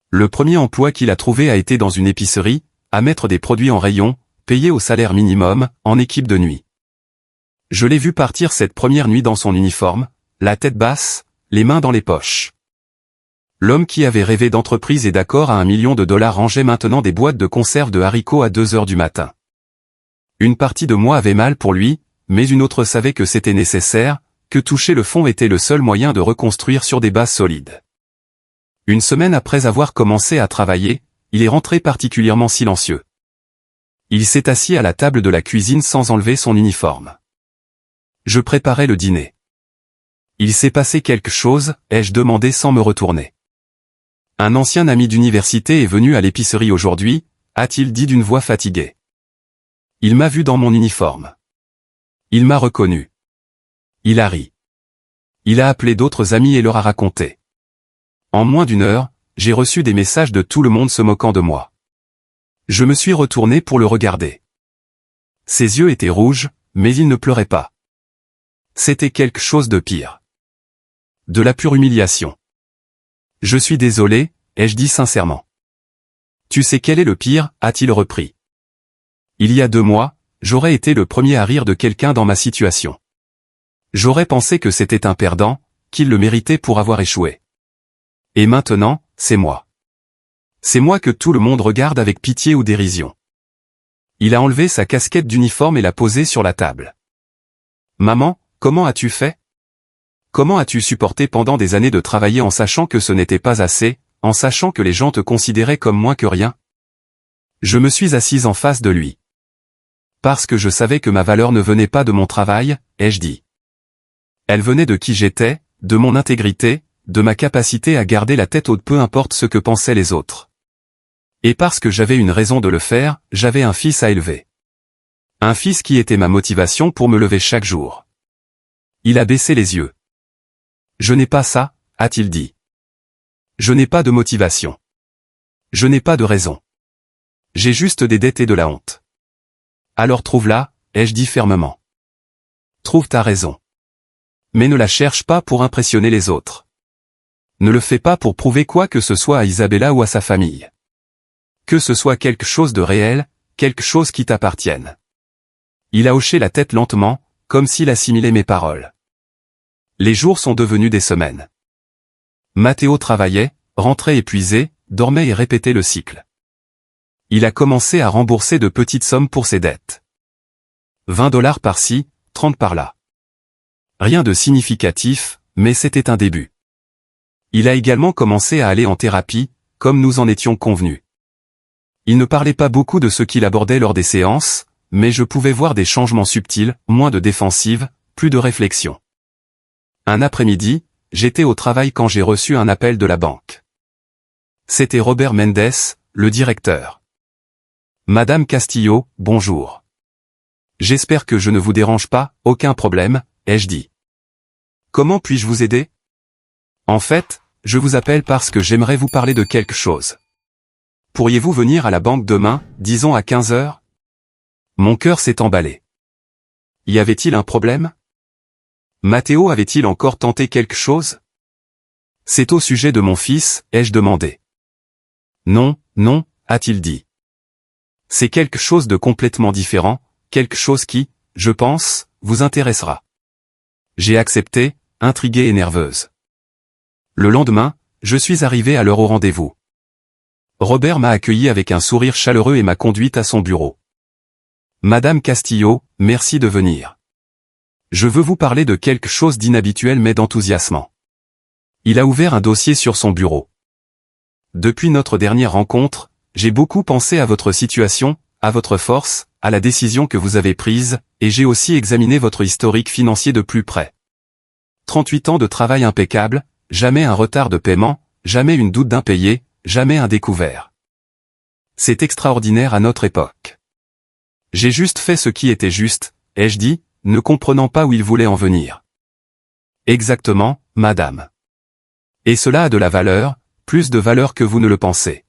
Le premier emploi qu'il a trouvé a été dans une épicerie, à mettre des produits en rayon, payé au salaire minimum, en équipe de nuit. Je l'ai vu partir cette première nuit dans son uniforme, la tête basse, les mains dans les poches. L'homme qui avait rêvé d'entreprise et d'accord à $1 million rangeait maintenant des boîtes de conserve de haricots à 2 heures du matin. Une partie de moi avait mal pour lui, mais une autre savait que c'était nécessaire, que toucher le fond était le seul moyen de reconstruire sur des bases solides. Une semaine après avoir commencé à travailler, il est rentré particulièrement silencieux. Il s'est assis à la table de la cuisine sans enlever son uniforme. Je préparais le dîner. Il s'est passé quelque chose, ai-je demandé sans me retourner. Un ancien ami d'université est venu à l'épicerie aujourd'hui, a-t-il dit d'une voix fatiguée. Il m'a vu dans mon uniforme. Il m'a reconnu. Il a ri. Il a appelé d'autres amis et leur a raconté. En moins d'1 heure, j'ai reçu des messages de tout le monde se moquant de moi. Je me suis retourné pour le regarder. Ses yeux étaient rouges, mais il ne pleurait pas. C'était quelque chose de pire. De la pure humiliation. Je suis désolé, ai-je dit sincèrement. Tu sais quel est le pire, a-t-il repris. Il y a 2 mois, j'aurais été le premier à rire de quelqu'un dans ma situation. J'aurais pensé que c'était un perdant, qu'il le méritait pour avoir échoué. Et maintenant, c'est moi. C'est moi que tout le monde regarde avec pitié ou dérision. Il a enlevé sa casquette d'uniforme et l'a posée sur la table. Maman, comment as-tu fait? Comment as-tu supporté pendant des années de travailler en sachant que ce n'était pas assez, en sachant que les gens te considéraient comme moins que rien? Je me suis assise en face de lui. Parce que je savais que ma valeur ne venait pas de mon travail, ai-je dit. Elle venait de qui j'étais, de mon intégrité, de ma capacité à garder la tête haute peu importe ce que pensaient les autres. Et parce que j'avais une raison de le faire, j'avais un fils à élever. Un fils qui était ma motivation pour me lever chaque jour. Il a baissé les yeux. Je n'ai pas ça, a-t-il dit. Je n'ai pas de motivation. Je n'ai pas de raison. J'ai juste des dettes et de la honte. Alors trouve-la, ai-je dit fermement. Trouve ta raison. Mais ne la cherche pas pour impressionner les autres. Ne le fais pas pour prouver quoi que ce soit à Isabella ou à sa famille. Que ce soit quelque chose de réel, quelque chose qui t'appartienne. Il a hoché la tête lentement, comme s'il assimilait mes paroles. Les jours sont devenus des semaines. Matteo travaillait, rentrait épuisé, dormait et répétait le cycle. Il a commencé à rembourser de petites sommes pour ses dettes. $20 par-ci, 30 par-là. Rien de significatif, mais c'était un début. Il a également commencé à aller en thérapie, comme nous en étions convenus. Il ne parlait pas beaucoup de ce qu'il abordait lors des séances, mais je pouvais voir des changements subtils, moins de défensive, plus de réflexion. Un après-midi, j'étais au travail quand j'ai reçu un appel de la banque. C'était Robert Mendes, le directeur. Madame Castillo, bonjour. J'espère que je ne vous dérange pas, aucun problème, ai-je dit. Comment puis-je vous aider? En fait, je vous appelle parce que j'aimerais vous parler de quelque chose. Pourriez-vous venir à la banque demain, disons à 15 heures? Mon cœur s'est emballé. Y avait-il un problème? Matteo avait-il encore tenté quelque chose? C'est au sujet de mon fils, ai-je demandé. Non, non, a-t-il dit. C'est quelque chose de complètement différent, quelque chose qui, je pense, vous intéressera. J'ai accepté, intriguée et nerveuse. Le lendemain, je suis arrivé à l'heure au rendez-vous. Robert m'a accueilli avec un sourire chaleureux et m'a conduite à son bureau. Madame Castillo, merci de venir. Je veux vous parler de quelque chose d'inhabituel mais d'enthousiasmant. Il a ouvert un dossier sur son bureau. Depuis notre dernière rencontre, j'ai beaucoup pensé à votre situation, à votre force, à la décision que vous avez prise, et j'ai aussi examiné votre historique financier de plus près. 38 ans de travail impeccable, jamais un retard de paiement, jamais une doute d'impayé, jamais un découvert. C'est extraordinaire à notre époque. J'ai juste fait ce qui était juste, ai-je dit, ne comprenant pas où il voulait en venir. Exactement, madame. Et cela a de la valeur, plus de valeur que vous ne le pensez.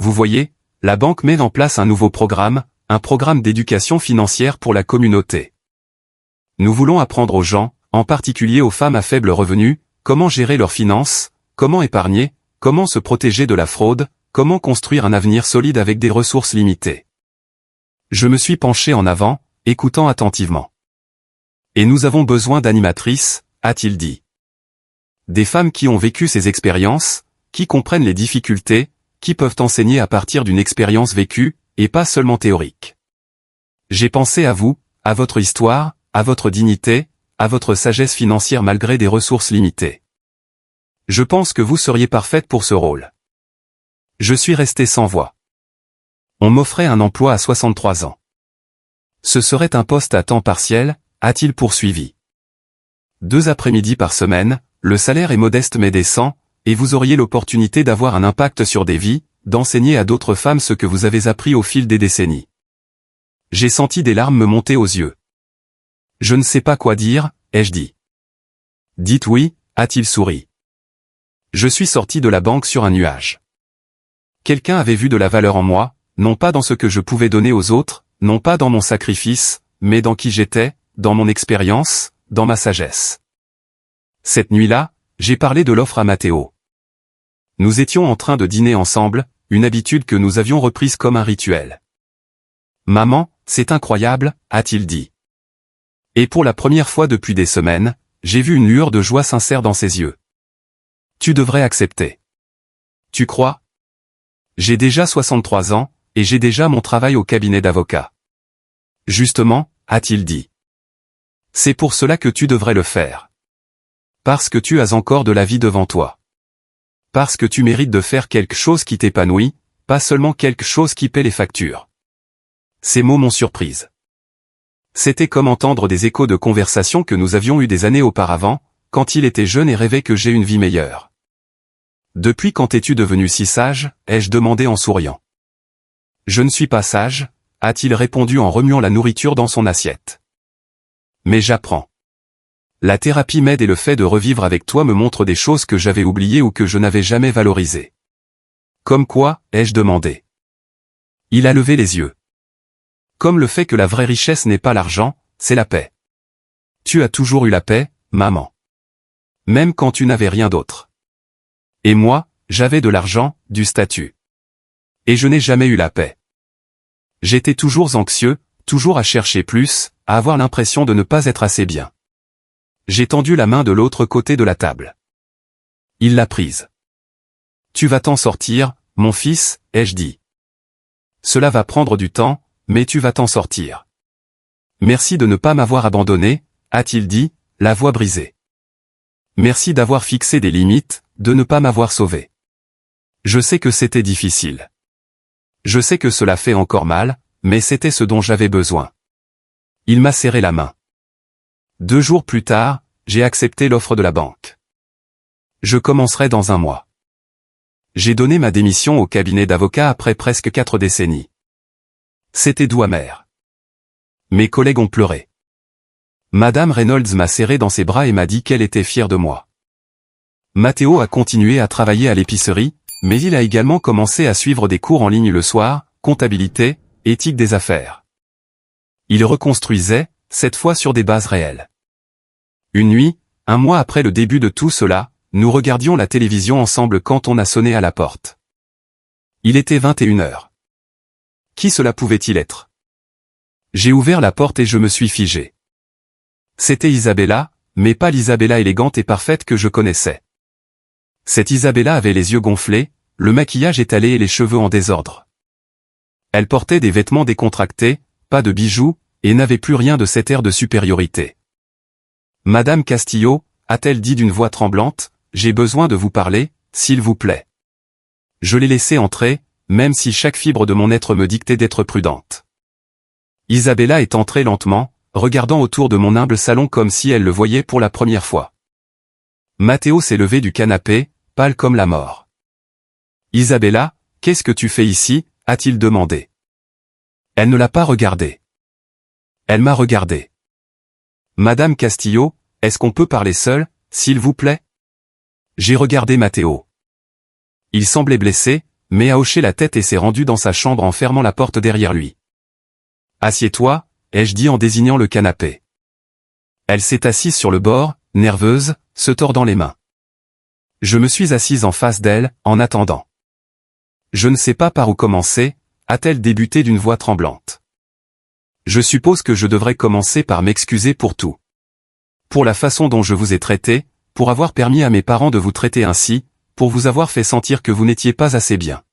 Vous voyez, la banque met en place un nouveau programme, un programme d'éducation financière pour la communauté. Nous voulons apprendre aux gens, en particulier aux femmes à faible revenu, comment gérer leurs finances, comment épargner, comment se protéger de la fraude, comment construire un avenir solide avec des ressources limitées. Je me suis penché en avant, écoutant attentivement. Et nous avons besoin d'animatrices, a-t-il dit. Des femmes qui ont vécu ces expériences, qui comprennent les difficultés, qui peuvent enseigner à partir d'une expérience vécue, et pas seulement théorique. J'ai pensé à vous, à votre histoire, à votre dignité, à votre sagesse financière malgré des ressources limitées. Je pense que vous seriez parfaite pour ce rôle. Je suis resté sans voix. On m'offrait un emploi à 63 ans. Ce serait un poste à temps partiel, a-t-il poursuivi. 2 après-midi par semaine, le salaire est modeste mais décent, et vous auriez l'opportunité d'avoir un impact sur des vies, d'enseigner à d'autres femmes ce que vous avez appris au fil des décennies. J'ai senti des larmes me monter aux yeux. Je ne sais pas quoi dire, ai-je dit. Dites oui, a-t-il souri. Je suis sorti de la banque sur un nuage. Quelqu'un avait vu de la valeur en moi, non pas dans ce que je pouvais donner aux autres, non pas dans mon sacrifice, mais dans qui j'étais, dans mon expérience, dans ma sagesse. Cette nuit-là, j'ai parlé de l'offre à Matteo. Nous étions en train de dîner ensemble, une habitude que nous avions reprise comme un rituel. Maman, c'est incroyable, a-t-il dit. Et pour la première fois depuis des semaines, j'ai vu une lueur de joie sincère dans ses yeux. Tu devrais accepter. Tu crois? J'ai déjà 63 ans, et j'ai déjà mon travail au cabinet d'avocat. Justement, a-t-il dit. C'est pour cela que tu devrais le faire. Parce que tu as encore de la vie devant toi. Parce que tu mérites de faire quelque chose qui t'épanouit, pas seulement quelque chose qui paie les factures. Ces mots m'ont surprise. C'était comme entendre des échos de conversations que nous avions eues des années auparavant, quand il était jeune et rêvait que j'ai une vie meilleure. Depuis quand es-tu devenu si sage, ai-je demandé en souriant. Je ne suis pas sage, a-t-il répondu en remuant la nourriture dans son assiette. Mais j'apprends. La thérapie m'aide et le fait de revivre avec toi me montre des choses que j'avais oubliées ou que je n'avais jamais valorisées. Comme quoi, ai-je demandé. Il a levé les yeux. Comme le fait que la vraie richesse n'est pas l'argent, c'est la paix. Tu as toujours eu la paix, maman. Même quand tu n'avais rien d'autre. Et moi, j'avais de l'argent, du statut. Et je n'ai jamais eu la paix. J'étais toujours anxieux, toujours à chercher plus, à avoir l'impression de ne pas être assez bien. J'ai tendu la main de l'autre côté de la table. Il l'a prise. Tu vas t'en sortir, mon fils, ai-je dit. Cela va prendre du temps, mais tu vas t'en sortir. Merci de ne pas m'avoir abandonné, a-t-il dit, la voix brisée. Merci d'avoir fixé des limites, de ne pas m'avoir sauvé. Je sais que c'était difficile. Je sais que cela fait encore mal, mais c'était ce dont j'avais besoin. Il m'a serré la main. 2 jours plus tard, j'ai accepté l'offre de la banque. Je commencerai dans 1 mois. J'ai donné ma démission au cabinet d'avocat après presque 4 décennies. C'était doux amer. Mes collègues ont pleuré. Madame Reynolds m'a serré dans ses bras et m'a dit qu'elle était fière de moi. Matteo a continué à travailler à l'épicerie, mais il a également commencé à suivre des cours en ligne le soir, comptabilité, éthique des affaires. Il reconstruisait, cette fois sur des bases réelles. Une nuit, un mois après le début de tout cela, nous regardions la télévision ensemble quand on a sonné à la porte. Il était 21h. Qui cela pouvait-il être? J'ai ouvert la porte et je me suis figé. C'était Isabella, mais pas l'Isabella élégante et parfaite que je connaissais. Cette Isabella avait les yeux gonflés, le maquillage étalé et les cheveux en désordre. Elle portait des vêtements décontractés, pas de bijoux, et n'avait plus rien de cet air de supériorité. « Madame Castillo » a-t-elle dit d'une voix tremblante, « j'ai besoin de vous parler, s'il vous plaît. » Je l'ai laissée entrer, même si chaque fibre de mon être me dictait d'être prudente. Isabella est entrée lentement, regardant autour de mon humble salon comme si elle le voyait pour la première fois. Matteo s'est levé du canapé, pâle comme la mort. « Isabella, qu'est-ce que tu fais ici ?» a-t-il demandé. Elle ne l'a pas regardé. Elle m'a regardé. « Madame Castillo, est-ce qu'on peut parler seul, s'il vous plaît ?» J'ai regardé Matteo. Il semblait blessé, mais a hoché la tête et s'est rendu dans sa chambre en fermant la porte derrière lui. « Assieds-toi » ai-je dit en désignant le canapé. Elle s'est assise sur le bord, nerveuse, se tordant les mains. Je me suis assise en face d'elle, en attendant. « Je ne sais pas par où commencer » a-t-elle débuté d'une voix tremblante. Je suppose que je devrais commencer par m'excuser pour tout. Pour la façon dont je vous ai traité, pour avoir permis à mes parents de vous traiter ainsi, pour vous avoir fait sentir que vous n'étiez pas assez bien.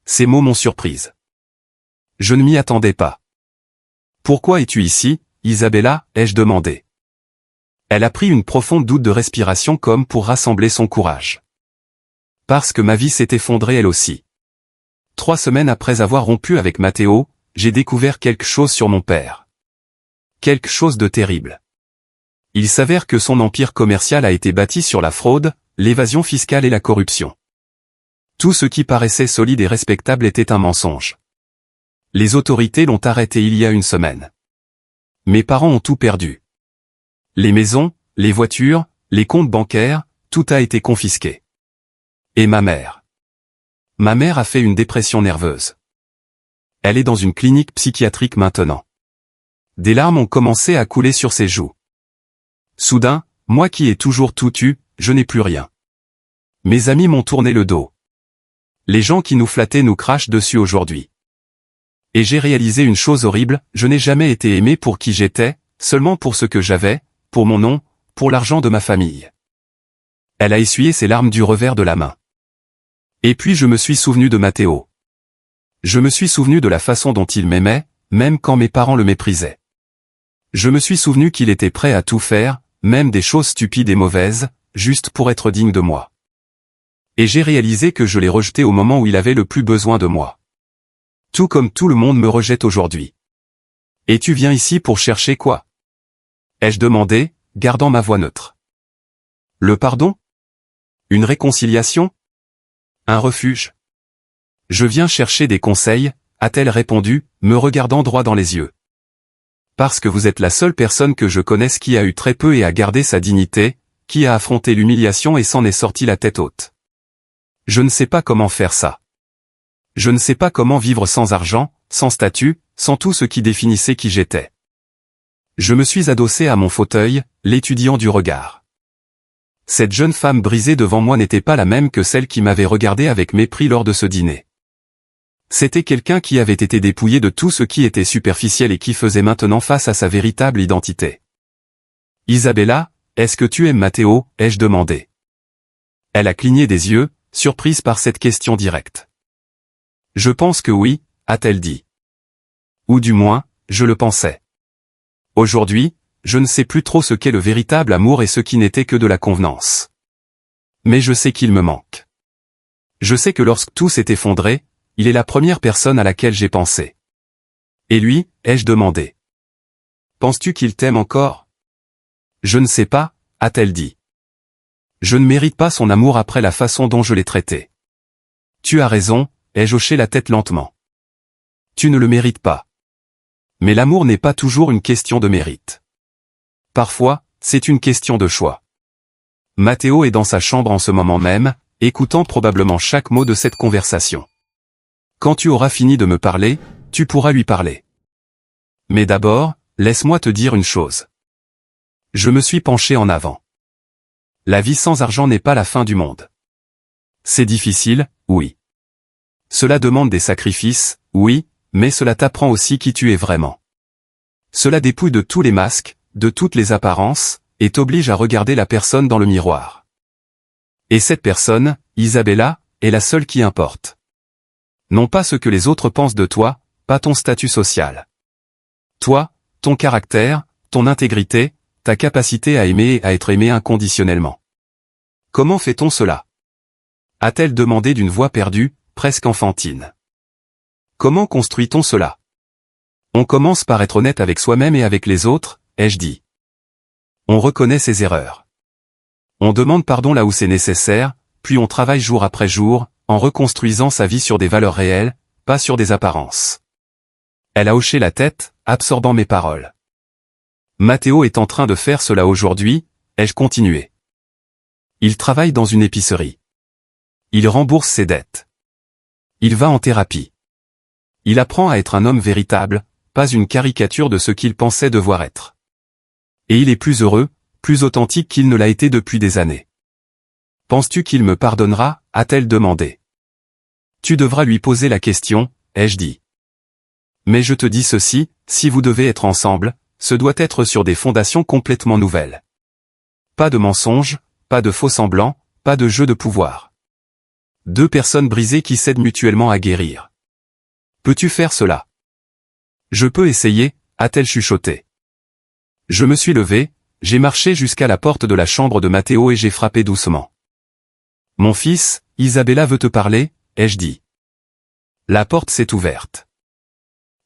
Ces mots m'ont surprise. Je ne m'y attendais pas. « Pourquoi es-tu ici, Isabella » ai-je demandé. Elle a pris une profonde goutte de respiration comme pour rassembler son courage. Parce que ma vie s'est effondrée elle aussi. 3 semaines après avoir rompu avec Matteo, j'ai découvert quelque chose sur mon père. Quelque chose de terrible. Il s'avère que son empire commercial a été bâti sur la fraude, l'évasion fiscale et la corruption. Tout ce qui paraissait solide et respectable était un mensonge. Les autorités l'ont arrêté il y a une semaine. Mes parents ont tout perdu. Les maisons, les voitures, les comptes bancaires, tout a été confisqué. Et ma mère. Ma mère a fait une dépression nerveuse. Elle est dans une clinique psychiatrique maintenant. Des larmes ont commencé à couler sur ses joues. Soudain, moi qui ai toujours tout eu, je n'ai plus rien. Mes amis m'ont tourné le dos. Les gens qui nous flattaient nous crachent dessus aujourd'hui. Et j'ai réalisé une chose horrible, je n'ai jamais été aimé pour qui j'étais, seulement pour ce que j'avais, pour mon nom, pour l'argent de ma famille. Elle a essuyé ses larmes du revers de la main. Et puis je me suis souvenu de Matteo. Je me suis souvenu de la façon dont il m'aimait, même quand mes parents le méprisaient. Je me suis souvenu qu'il était prêt à tout faire, même des choses stupides et mauvaises, juste pour être digne de moi. Et j'ai réalisé que je l'ai rejeté au moment où il avait le plus besoin de moi. Tout comme tout le monde me rejette aujourd'hui. Et tu viens ici pour chercher quoi? Ai-je demandé, gardant ma voix neutre. Le pardon? Une réconciliation? Un refuge? Je viens chercher des conseils, a-t-elle répondu, me regardant droit dans les yeux. Parce que vous êtes la seule personne que je connaisse qui a eu très peu et a gardé sa dignité, qui a affronté l'humiliation et s'en est sorti la tête haute. Je ne sais pas comment faire ça. Je ne sais pas comment vivre sans argent, sans statut, sans tout ce qui définissait qui j'étais. Je me suis adossé à mon fauteuil, l'étudiant du regard. Cette jeune femme brisée devant moi n'était pas la même que celle qui m'avait regardé avec mépris lors de ce dîner. C'était quelqu'un qui avait été dépouillé de tout ce qui était superficiel et qui faisait maintenant face à sa véritable identité. « Isabella, est-ce que tu aimes Matteo » ai-je demandé. Elle a cligné des yeux, surprise par cette question directe. « Je pense que oui » a-t-elle dit. Ou du moins, je le pensais. Aujourd'hui, je ne sais plus trop ce qu'est le véritable amour et ce qui n'était que de la convenance. Mais je sais qu'il me manque. Je sais que lorsque tout s'est effondré, il est la première personne à laquelle j'ai pensé. Et lui, ai-je demandé. Penses-tu qu'il t'aime encore? Je ne sais pas, a-t-elle dit. Je ne mérite pas son amour après la façon dont je l'ai traité. Tu as raison, ai-je hoché la tête lentement. Tu ne le mérites pas. Mais l'amour n'est pas toujours une question de mérite. Parfois, c'est une question de choix. Matteo est dans sa chambre en ce moment même, écoutant probablement chaque mot de cette conversation. Quand tu auras fini de me parler, tu pourras lui parler. Mais d'abord, laisse-moi te dire une chose. Je me suis penché en avant. La vie sans argent n'est pas la fin du monde. C'est difficile, oui. Cela demande des sacrifices, oui, mais cela t'apprend aussi qui tu es vraiment. Cela dépouille de tous les masques, de toutes les apparences, et t'oblige à regarder la personne dans le miroir. Et cette personne, Isabella, est la seule qui importe. Non pas ce que les autres pensent de toi, pas ton statut social. Toi, ton caractère, ton intégrité, ta capacité à aimer et à être aimé inconditionnellement. Comment fait-on cela? A-t-elle demandé d'une voix perdue, presque enfantine. Comment construit-on cela? On commence par être honnête avec soi-même et avec les autres, ai-je dit. On reconnaît ses erreurs. On demande pardon là où c'est nécessaire, puis on travaille jour après jour, en reconstruisant sa vie sur des valeurs réelles, pas sur des apparences. Elle a hoché la tête, absorbant mes paroles. Matteo est en train de faire cela aujourd'hui, ai-je continué. Il travaille dans une épicerie. Il rembourse ses dettes. Il va en thérapie. Il apprend à être un homme véritable, pas une caricature de ce qu'il pensait devoir être. Et il est plus heureux, plus authentique qu'il ne l'a été depuis des années. Penses-tu qu'il me pardonnera, a-t-elle demandé. Tu devras lui poser la question, ai-je dit. Mais je te dis ceci, si vous devez être ensemble, ce doit être sur des fondations complètement nouvelles. Pas de mensonges, pas de faux semblants, pas de jeu de pouvoir. Deux personnes brisées qui s'aident mutuellement à guérir. Peux-tu faire cela? Je peux essayer, a-t-elle chuchoté. Je me suis levé, j'ai marché jusqu'à la porte de la chambre de Matteo et j'ai frappé doucement. Mon fils, Isabella veut te parler, ai-je dit. La porte s'est ouverte.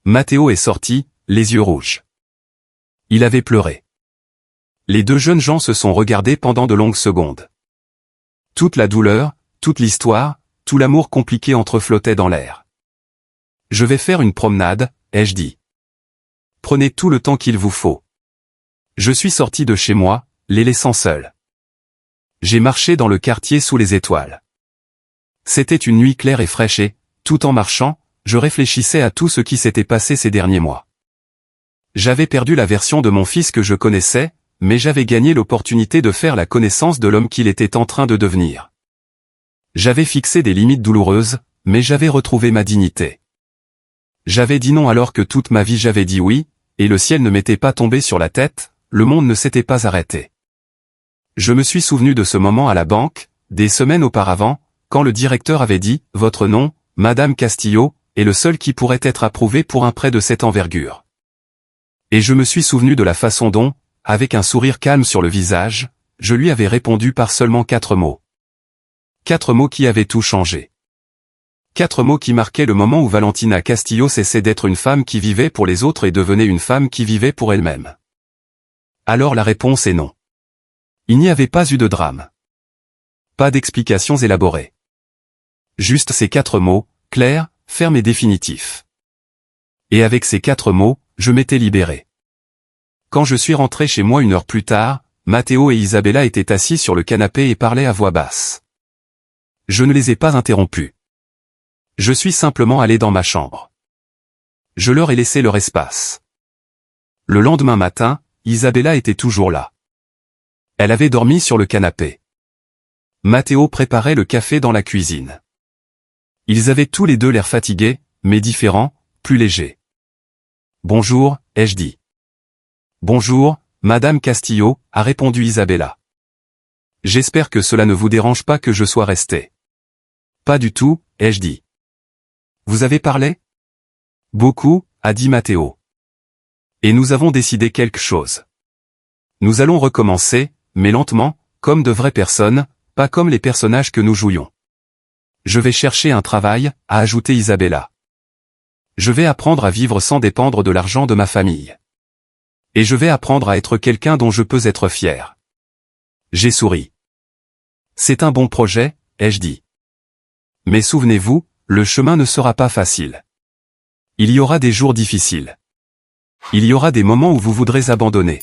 Matteo est sorti, les yeux rouges. Il avait pleuré. Les deux jeunes gens se sont regardés pendant de longues secondes. Toute la douleur, toute l'histoire, tout l'amour compliqué entreflottait dans l'air. Je vais faire une promenade, ai-je dit. Prenez tout le temps qu'il vous faut. Je suis sorti de chez moi, les laissant seuls. J'ai marché dans le quartier sous les étoiles. C'était une nuit claire et fraîche et, tout en marchant, je réfléchissais à tout ce qui s'était passé ces derniers mois. J'avais perdu la version de mon fils que je connaissais, mais j'avais gagné l'opportunité de faire la connaissance de l'homme qu'il était en train de devenir. J'avais fixé des limites douloureuses, mais j'avais retrouvé ma dignité. J'avais dit non alors que toute ma vie j'avais dit oui, et le ciel ne m'était pas tombé sur la tête, le monde ne s'était pas arrêté. Je me suis souvenu de ce moment à la banque, des semaines auparavant, quand le directeur avait dit « Votre nom, Madame Castillo, est le seul qui pourrait être approuvé pour un prêt de cette envergure. » Et je me suis souvenu de la façon dont, avec un sourire calme sur le visage, je lui avais répondu par seulement 4 mots. 4 mots qui avaient tout changé. 4 mots qui marquaient le moment où Valentina Castillo cessait d'être une femme qui vivait pour les autres et devenait une femme qui vivait pour elle-même. Alors la réponse est non. Il n'y avait pas eu de drame. Pas d'explications élaborées. Juste ces 4 mots, clairs, fermes et définitifs. Et avec ces 4 mots, je m'étais libéré. Quand je suis rentré chez moi 1 heure plus tard, Matteo et Isabella étaient assis sur le canapé et parlaient à voix basse. Je ne les ai pas interrompus. Je suis simplement allé dans ma chambre. Je leur ai laissé leur espace. Le lendemain matin, Isabella était toujours là. Elle avait dormi sur le canapé. Matteo préparait le café dans la cuisine. Ils avaient tous les deux l'air fatigués, mais différents, plus légers. « Bonjour », ai-je dit. « Bonjour, Madame Castillo », a répondu Isabella. « J'espère que cela ne vous dérange pas que je sois resté. »« Pas du tout », ai-je dit. « Vous avez parlé ?»« Beaucoup », a dit Matteo. « Et nous avons décidé quelque chose. Nous allons recommencer, mais lentement, comme de vraies personnes, pas comme les personnages que nous jouions. Je vais chercher un travail, a ajouté Isabella. Je vais apprendre à vivre sans dépendre de l'argent de ma famille. Et je vais apprendre à être quelqu'un dont je peux être fier. J'ai souri. C'est un bon projet, ai-je dit. Mais souvenez-vous, le chemin ne sera pas facile. Il y aura des jours difficiles. Il y aura des moments où vous voudrez abandonner.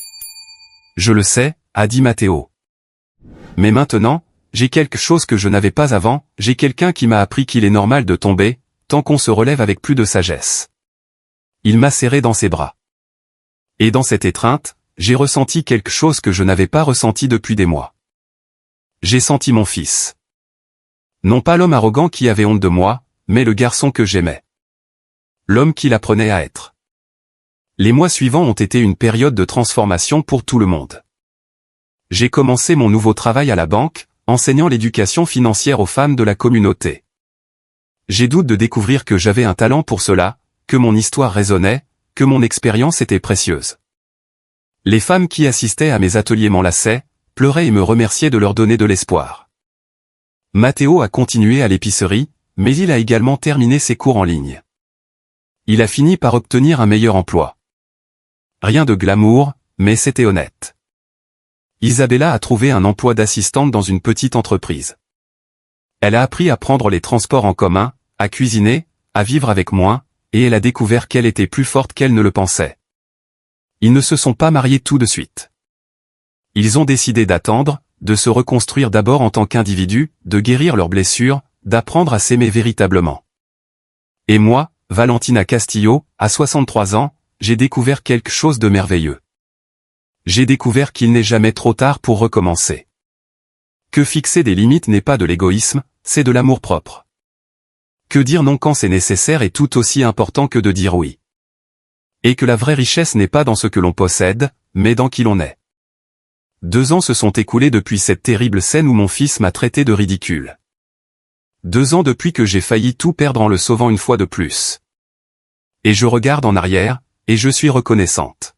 Je le sais, a dit Matteo. Mais maintenant, j'ai quelque chose que je n'avais pas avant, j'ai quelqu'un qui m'a appris qu'il est normal de tomber, tant qu'on se relève avec plus de sagesse. Il m'a serré dans ses bras. Et dans cette étreinte, j'ai ressenti quelque chose que je n'avais pas ressenti depuis des mois. J'ai senti mon fils. Non pas l'homme arrogant qui avait honte de moi, mais le garçon que j'aimais. L'homme qui l'apprenait à être. Les mois suivants ont été une période de transformation pour tout le monde. J'ai commencé mon nouveau travail à la banque, enseignant l'éducation financière aux femmes de la communauté. J'ai doute de découvrir que j'avais un talent pour cela, que mon histoire résonnait, que mon expérience était précieuse. Les femmes qui assistaient à mes ateliers m'enlaçaient, pleuraient et me remerciaient de leur donner de l'espoir. Matteo a continué à l'épicerie, mais il a également terminé ses cours en ligne. Il a fini par obtenir un meilleur emploi. Rien de glamour, mais c'était honnête. Isabella a trouvé un emploi d'assistante dans une petite entreprise. Elle a appris à prendre les transports en commun, à cuisiner, à vivre avec moins, et elle a découvert qu'elle était plus forte qu'elle ne le pensait. Ils ne se sont pas mariés tout de suite. Ils ont décidé d'attendre, de se reconstruire d'abord en tant qu'individus, de guérir leurs blessures, d'apprendre à s'aimer véritablement. Et moi, Valentina Castillo, à 63 ans, j'ai découvert quelque chose de merveilleux. J'ai découvert qu'il n'est jamais trop tard pour recommencer. Que fixer des limites n'est pas de l'égoïsme, c'est de l'amour-propre. Que dire non quand c'est nécessaire est tout aussi important que de dire oui. Et que la vraie richesse n'est pas dans ce que l'on possède, mais dans qui l'on est. 2 ans se sont écoulés depuis cette terrible scène où mon fils m'a traité de ridicule. 2 ans depuis que j'ai failli tout perdre en le sauvant une fois de plus. Et je regarde en arrière, et je suis reconnaissante.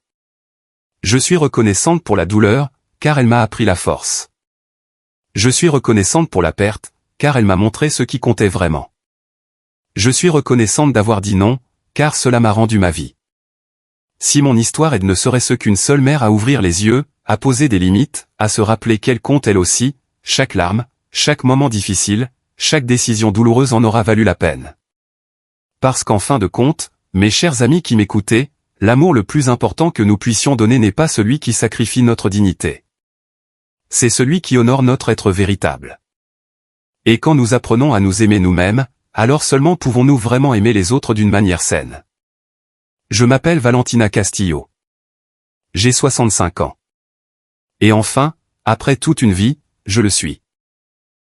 Je suis reconnaissante pour la douleur, car elle m'a appris la force. Je suis reconnaissante pour la perte, car elle m'a montré ce qui comptait vraiment. Je suis reconnaissante d'avoir dit non, car cela m'a rendu ma vie. Si mon histoire ne serait-ce qu'une seule mère à ouvrir les yeux, à poser des limites, à se rappeler qu'elle compte elle aussi, chaque larme, chaque moment difficile, chaque décision douloureuse en aura valu la peine. Parce qu'en fin de compte, mes chers amis qui m'écoutez, l'amour le plus important que nous puissions donner n'est pas celui qui sacrifie notre dignité. C'est celui qui honore notre être véritable. Et quand nous apprenons à nous aimer nous-mêmes, alors seulement pouvons-nous vraiment aimer les autres d'une manière saine. Je m'appelle Valentina Castillo. J'ai 65 ans. Et enfin, après toute une vie, je le suis.